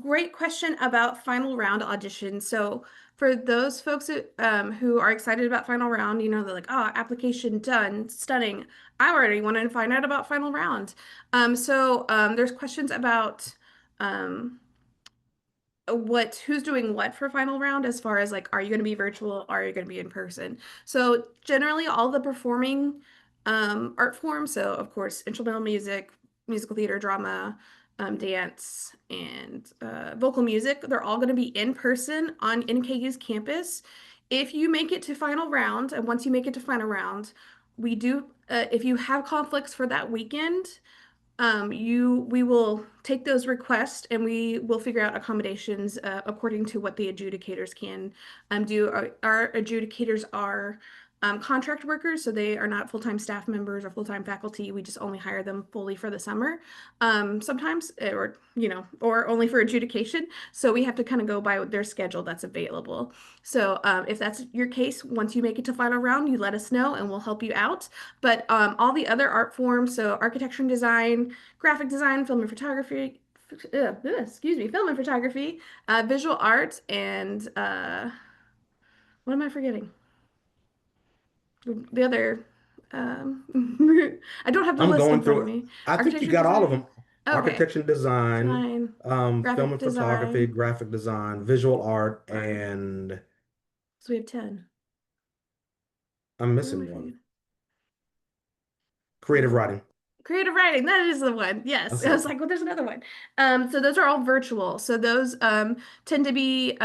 great question about final round auditions. So for those folks who are excited about final round, they're like, oh, application done, stunning. I already wanted to find out about final round. There's questions about um, who's doing what for final round as far as like, are you going to be virtual? Are you going to be in person? So generally all the performing art forms, so of course instrumental music, musical theater, drama, dance, and vocal music, they're all going to be in person on NKU's campus. If you make it to final round, and once you make it to final round, we do if you have conflicts for that weekend, we will take those requests and we will figure out accommodations according to what the adjudicators can do. Our adjudicators are contract workers, so they are not full-time staff members or full-time faculty. We just only hire them fully for the summer, sometimes, or only for adjudication. So we have to kind of go by their schedule that's available. So if that's your case, once you make it to final round, you let us know and we'll help you out. But all the other art forms, so architecture and design, graphic design, film and photography, film and photography, visual arts, and what am I forgetting? The other, I don't have the I'm list in going front through of it. me. I think you Architecture and got all of design. them. Okay. Architecture and design, Design, film graphic and photography, design, graphic design, visual art, art. and So we have 10. I'm What am I missing one. forgetting? Creative Uh, writing. Creative writing, that is the one. Yes. That's I it. was like, well, there's another one. So those are all virtual. So those tend to be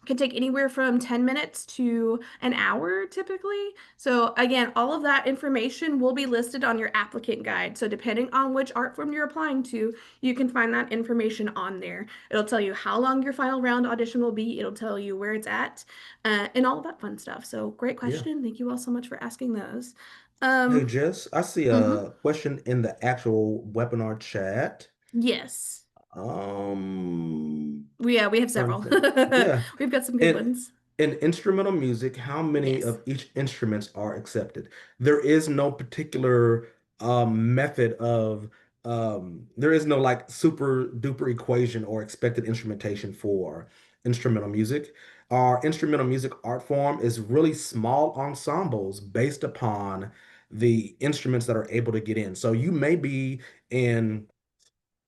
can take anywhere from 10 minutes to an hour typically. So again, all of that information will be listed on your applicant guide. So depending on which art form you're applying to, you can find that information on there. It'll tell you how long your final round audition will be. It'll tell you where it's at, and all of that fun stuff. So great Yeah. question. Thank you all so much for asking those. Hey, Um, Jess, I see mhm. a question in the actual webinar chat. Yes. Um, We have Trying to several. think. Yeah. We've got some good In ones. in instrumental music, how many Yes. of each instruments are accepted? There is no particular method of there is no like super duper equation or expected instrumentation for instrumental music. Our instrumental music art form is really small ensembles based upon the instruments that are able to get in. So you may be in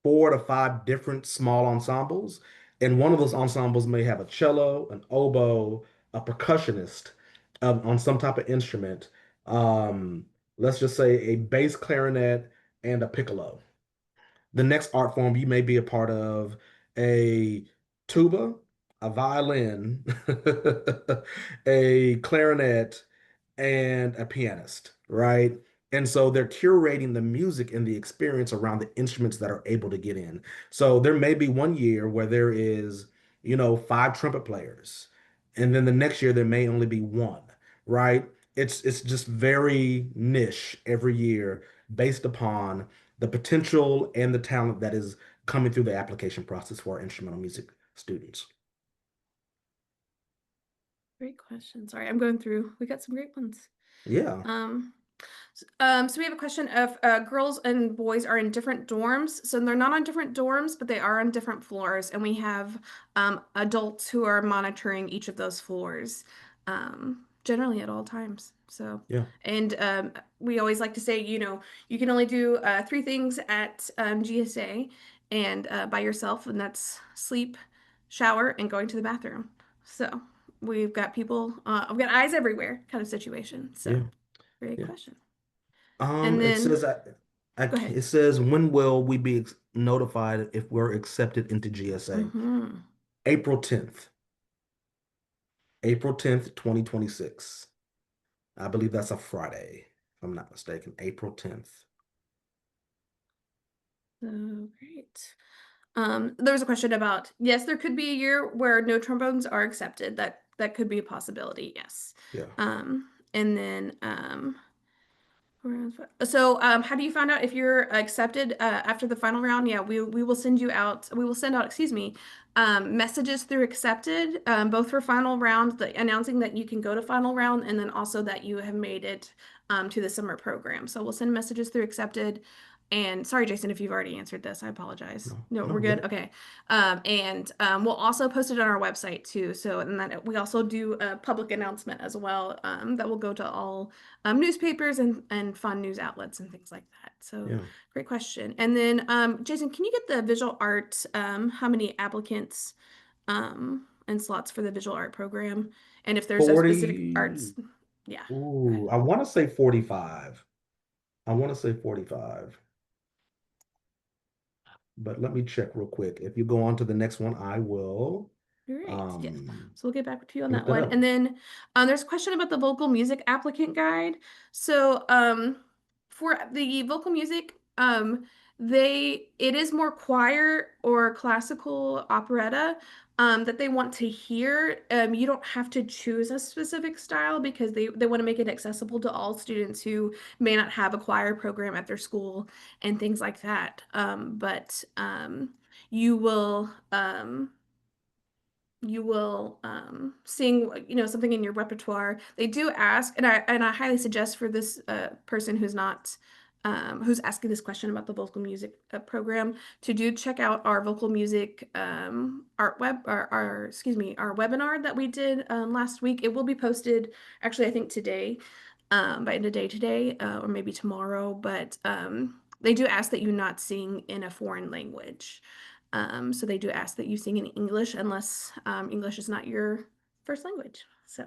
4 to 5 different small ensembles, and one of those ensembles may have a cello, an oboe, a percussionist on some type of instrument. Um, let's just say a bass clarinet and a piccolo. The next art form you may be a part of a tuba, a violin, a clarinet, and a pianist, right? And so they're curating the music and the experience around the instruments that are able to get in. So there may be one year where there is, 5 trumpet players, and then the next year there may only be one, right? It's just very niche every year based upon the potential and the talent that is coming through the application process for our instrumental music students. Great question. Sorry, I'm going through. We got some great ones. Yeah, Um, so we have a question of girls and boys are in different dorms. So they're not on different dorms, but they are on different floors. And we have adults who are monitoring each of those floors, generally at all times. So, yeah, and we always like to say, you can only do three things at GSA and by yourself, and that's sleep, shower, and going to the bathroom. So we've got people, I've got eyes everywhere kind of situation. So yeah, great yeah. question. And It then says go ahead. it says when will we be notified if we're accepted into GSA? Hmm. April 10th. April 10th, 2026. I believe that's a Friday, if I'm not mistaken. April 10th. So great. There was a question about, yes, there could be a year where no trombones are accepted. That that could be a possibility. Yes. Yeah. And then so, how do you find out if you're accepted after the final round? Yeah, we will send you out. We will send out, excuse me, messages through accepted, both for final round, announcing that you can go to final round, and then also that you have made it to the summer program. So we'll send messages through accepted. And sorry, Jason, if you've already answered this, I apologize. No, No, no, we're good. good. Okay. And we'll also post it on our website too. So, and then we also do a public announcement as well that will go to all newspapers and fun news outlets and things like that. So, Yeah. great question. And then, Jason, can you get the visual art? How many applicants and slots for the visual art program? And if there's a specific 40. arts, yeah. Ooh, I want to say 45. I want to say 45. But let me check real quick. If you go on to the next one, I will Great. Yes. um So we'll get back to you on look that that one. up. And then there's a question about the vocal music applicant guide. So for the vocal music, it is more choir or classical operetta that they want to hear. You don't have to choose a specific style because they want to make it accessible to all students who may not have a choir program at their school and things like that. But you will sing something in your repertoire. They do ask, and I highly suggest for this person who's not who's asking this question about the vocal music program to do check out our vocal music art web our excuse me our webinar that we did last week. It will be posted actually I think today, by end of day today, or maybe tomorrow, but they do ask that you not sing in a foreign language. So they do ask that you sing in English unless English is not your first language. So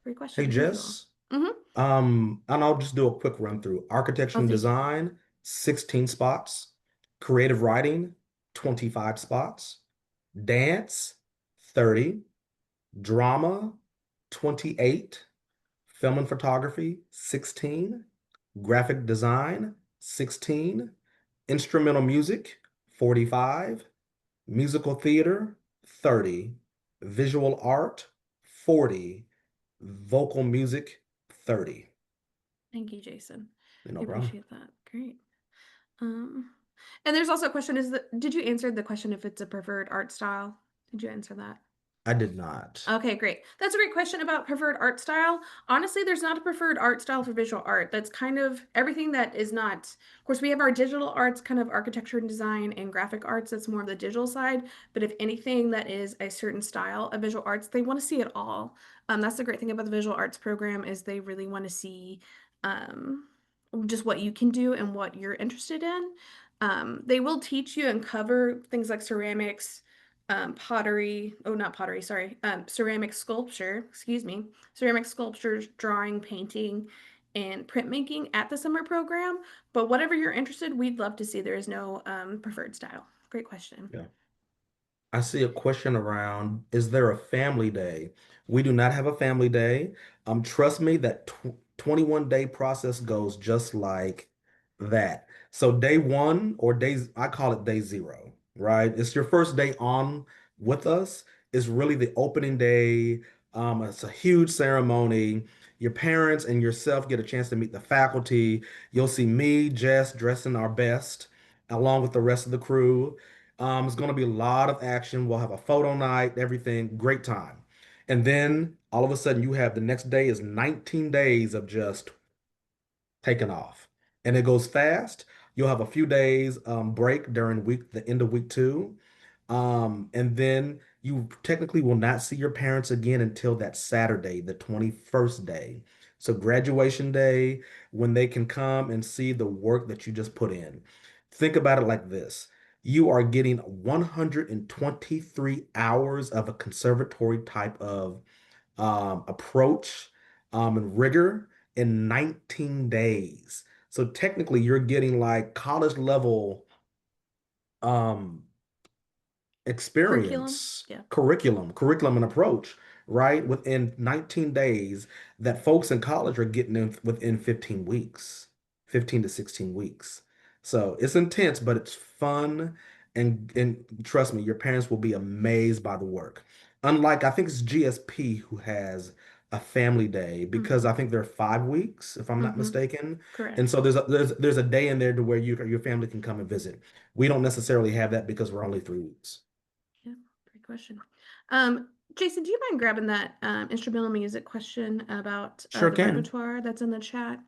great Hey question. Thank you all. Jess, Mm-hmm. and I'll just do a quick run through. Architecture Oh, and thank you. design, 16 spots. Creative writing, 25 spots. Dance, 30. Drama, 28. Film and photography, 16. Graphic design, 16. Instrumental music, 45. Musical theater, 30. Visual art, 40. Vocal music, 30. Thank you, Jason. No We problem. appreciate that. Great. Um, and there's also a question, did you answer the question if it's a preferred art style? Did you answer that? I did not. Okay, great. That's a great question about preferred art style. Honestly, there's not a preferred art style for visual art. That's kind of everything that is not. Of course, we have our digital arts, kind of architecture and design and graphic arts. That's more of the digital side. But if anything that is a certain style of visual arts, they want to see it all. That's the great thing about the visual arts program is they really want to see um, just what you can do and what you're interested in. They will teach you and cover things like ceramics, pottery, oh, not pottery, sorry, ceramic sculpture, excuse me, ceramic sculptures, drawing, painting, and printmaking at the summer program. But whatever you're interested, we'd love to see. There is no preferred style. Great question. Yeah. I see a question around, is there a family day? We do not have a family day. Trust me, that 21-day process goes just like that. So day one or days, I call it day zero, right? It's your first day on with us. It's really the opening day. It's a huge ceremony. Your parents and yourself get a chance to meet the faculty. You'll see me, Jess, dressing our best, along with the rest of the crew. It's going to be a lot of action. We'll have a photo night, everything, great time. And then all of a sudden, you have the next day is 19 days of just taking off. And it goes fast. You'll have a few days break during the end of week two. And then you technically will not see your parents again until that Saturday, the 21st day. So graduation day, when they can come and see the work that you just put in. Think about it like this. You are getting 123 hours of a conservatory type of approach and rigor in 19 days. So technically, you're getting like college level um, Curriculum? experience, Yeah. curriculum and approach, right? Within 19 days that folks in college are getting in within 15 weeks, 15 to 16 weeks. So it's intense, but it's fun. And trust me, your parents will be amazed by the work. unlike I think it's GSP who has a family day because Mm-hmm. I think they're 5 weeks, if I'm not Mm-hmm. mistaken. And Correct. so there's a day in there to where your family can come and visit. We don't necessarily have that because we're only 3 weeks. Yeah, great question. Um, Jason, do you mind grabbing that instrumental music question about Sure the can. repertoire that's in the chat?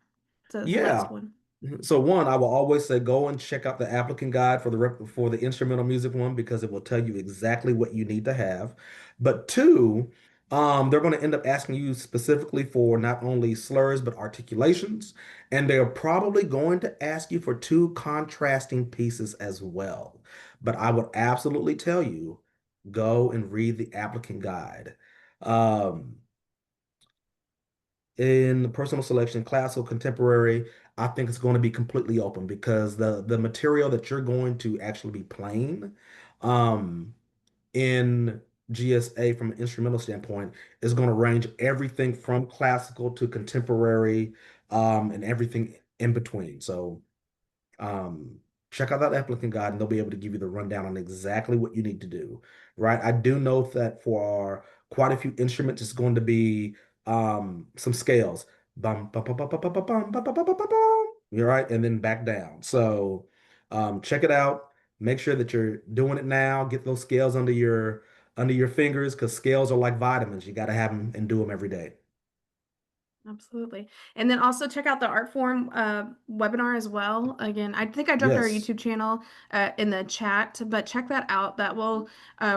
So the last Yeah. one. So one, I will always say go and check out the applicant guide for for the instrumental music one because it will tell you exactly what you need to have. But two, they're going to end up asking you specifically for not only slurs but articulations, and they're probably going to ask you for two contrasting pieces as well. But I would absolutely tell you, go and read the applicant guide. Um, in the personal selection, classical, contemporary, I think it's going to be completely open because the material that you're going to actually be playing um, in GSA from an instrumental standpoint is going to range everything from classical to contemporary and everything in between. So um, check out that applicant guide and they'll be able to give you the rundown on exactly what you need to do, right? I do know that for quite a few instruments, it's going to be some scales. Bum, bum, bum, bum, bum, bum, bum, bum, bum, bum, bum, bum, bum, bum. You're right, and then back down. So check it out. Make sure that you're doing it now. Get those scales under your fingers because scales are like vitamins. You got to have them and do them every day. Absolutely. And then also check out the art form webinar as well. Again, I think I dropped our Yes. YouTube channel in the chat, but check that out. That will,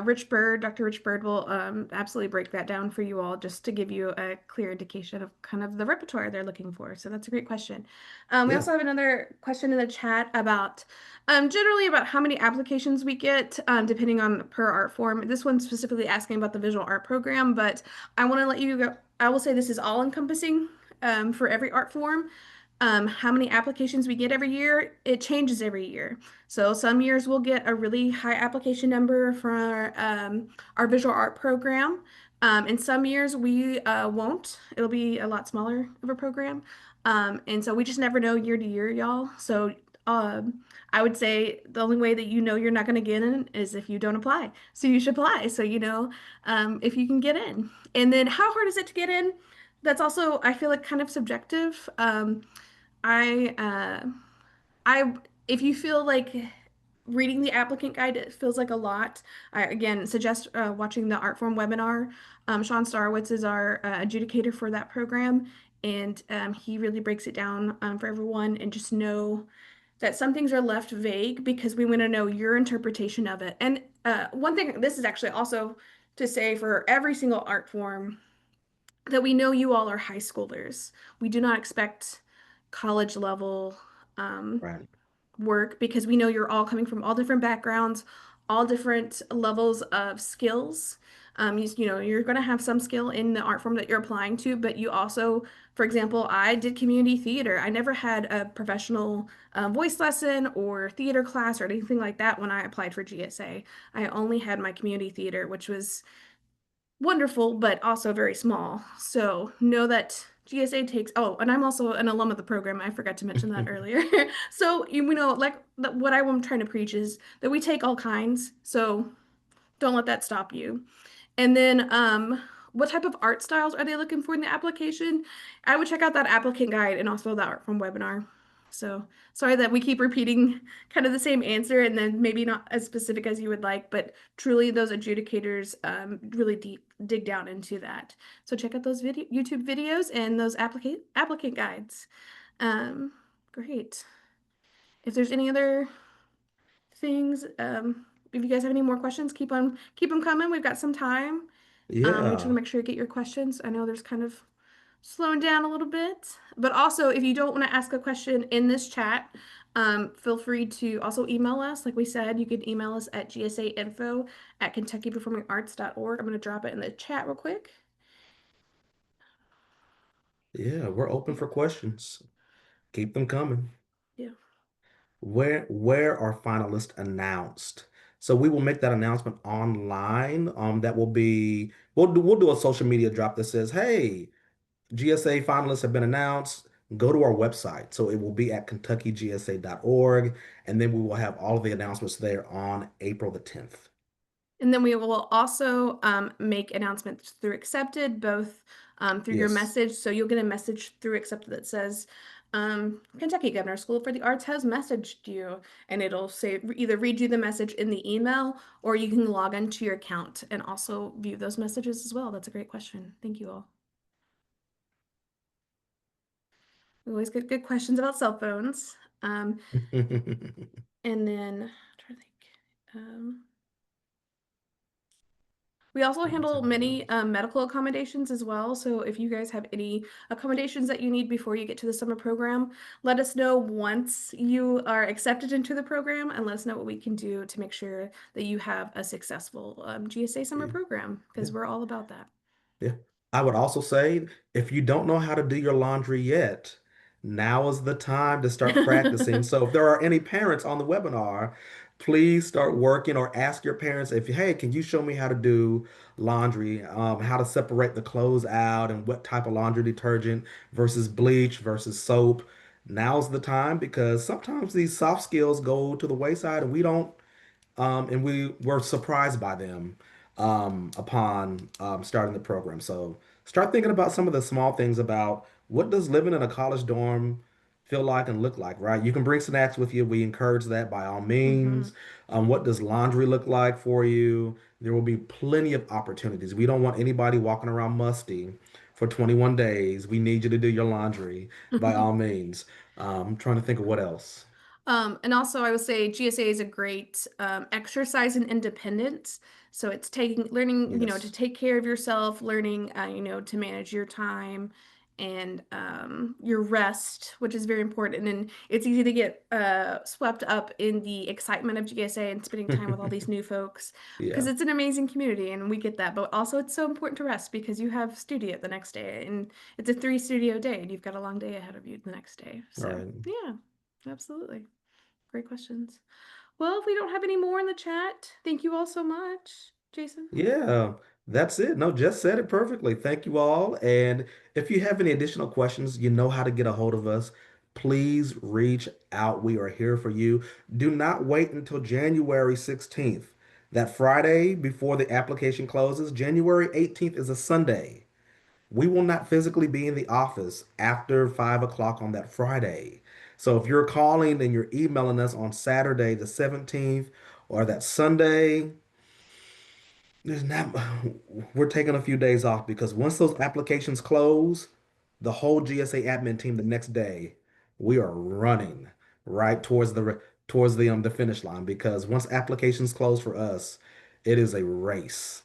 Rich Bird, Dr. Rich Bird will absolutely break that down for you all just to give you a clear indication of kind of the repertoire they're looking for. So that's a great question. We Yeah. also have another question in the chat about generally about how many applications we get depending on per art form. This one's specifically asking about the visual art program, but I want to let you go. I will say this is all encompassing for every art form. How many applications we get every year, it changes every year. So some years we'll get a really high application number for our visual art program. And some years we won't. It'll be a lot smaller of a program. And so we just never know year to year, y'all. So I would say the only way that you know you're not going to get in is if you don't apply. So you should apply so you know if you can get in. And then how hard is it to get in? That's also, I feel like, kind of subjective. I, uh, I, if you feel like reading the applicant guide, it feels like a lot. I again suggest watching the art form webinar. Sean Starwitz is our adjudicator for that program, and he really breaks it down for everyone. And just know that some things are left vague because we want to know your interpretation of it. And one thing, this is actually also to say for every single art form that we know you all are high schoolers. We do not expect college level um, Right. work because we know you're all coming from all different backgrounds, all different levels of skills. You know, you're going to have some skill in the art form that you're applying to, but you also, for example, I did community theater. I never had a professional voice lesson or theater class or anything like that when I applied for GSA. I only had my community theater, which was wonderful, but also very small. So know that GSA takes, oh, and I'm also an alum of the program. I forgot to mention that earlier. So, you know, like what I'm trying to preach is that we take all kinds. So don't let that stop you. And then, what type of art styles are they looking for in the application? I would check out that applicant guide and also the art from webinar. So sorry that we keep repeating kind of the same answer and then maybe not as specific as you would like, but truly those adjudicators really deep dig down into that. So check out those YouTube videos and those applicant guides. Um, Great. If there's any other things, if you guys have any more questions, keep them coming. We've got some time. We just want to Yeah. make sure you get your questions. I know there's kind of slowing down a little bit, but also if you don't want to ask a question in this chat, feel free to also email us. Like we said, you can email us at gsainfo@kentuckyperformingarts.org. I'm going to drop it in the chat real quick. Yeah, we're open for questions. Keep them coming. Yeah. Where are finalists announced? So we will make that announcement online. That will be we'll do a social media drop that says, "Hey, GSA finalists have been announced." Go to our website. So it will be at KentuckyGSA.org, and then we will have all of the announcements there on April the 10th. And then we will also make announcements through Accepted, both through your Yes. message. So you'll get a message through Accepted that says, Kentucky Governor School for the Arts has messaged you. And it'll say either read you the message in the email, or you can log into your account and also view those messages as well. That's a great question. Thank you all. We always get good questions about cell phones. And then, I'm trying to think. Um, We also handle Anything many else? medical accommodations as well. So if you guys have any accommodations that you need before you get to the summer program, let us know once you are accepted into the program and let us know what we can do to make sure that you have a successful GSA summer Yeah. program Yeah. because we're all about that. Yeah. I would also say if you don't know how to do your laundry yet, now is the time to start practicing. So if there are any parents on the webinar, please start working or ask your parents if, hey, can you show me how to do laundry, how to separate the clothes out and what type of laundry detergent versus bleach versus soap. Now's the time because sometimes these soft skills go to the wayside and and we were surprised by them upon starting the program. So start thinking about some of the small things about what does living in a college dorm feel like and look like, right? You can bring snacks with you. We encourage that by all Hmm. means. What does laundry look like for you? There will be plenty of opportunities. We don't want anybody walking around musty for 21 days. We need you to do your laundry by all means. I'm trying to think of what else. And also, I would say GSA is a great exercise in independence. So it's learning, to Yes. take care of yourself, learning, to manage your time and your rest, which is very important. And it's easy to get swept up in the excitement of GSA and spending time with all these new folks because Yeah. it's an amazing community and we get that. But also, it's so important to rest because you have studio the next day and it's a three studio day and you've got a long day ahead of you the next day. All So, right. yeah. Absolutely. Great questions. Well, if we don't have any more in the chat, thank you all so much, Jason. Yeah, that's it. No, just said it perfectly. Thank you all. And if you have any additional questions, you know how to get a hold of us. Please reach out. We are here for you. Do not wait until January 16th. That Friday before the application closes, January 18th is a Sunday. We will not physically be in the office after 5 o'clock on that Friday. So if you're calling and you're emailing us on Saturday the 17th or that Sunday, there's not, we're taking a few days off because once those applications close, the whole GSA admin team the next day, we are running right towards the finish line because once applications close for us, it is a race.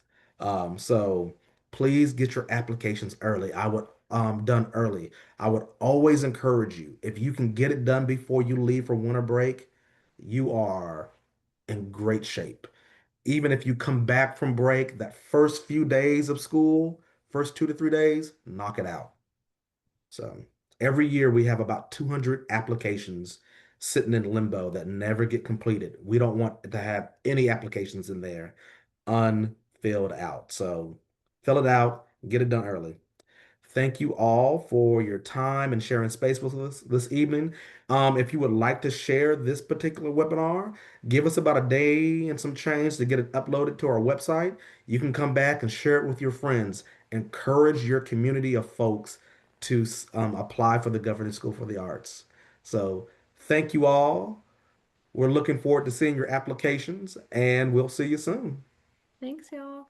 So please get your applications early. I would done early. I would always encourage you if you can get it done before you leave for winter break, you are in great shape. Even if you come back from break, that first few days of school, first 2 to 3 days, knock it out. So every year we have about 200 applications sitting in limbo that never get completed. We don't want to have any applications in there unfilled out. So fill it out, get it done early. Thank you all for your time and sharing space with us this evening. If you would like to share this particular webinar, give us about a day and some change to get it uploaded to our website. You can come back and share it with your friends. Encourage your community of folks to apply for the Governing School for the Arts. So thank you all. We're looking forward to seeing your applications, and we'll see you soon. Thanks, y'all.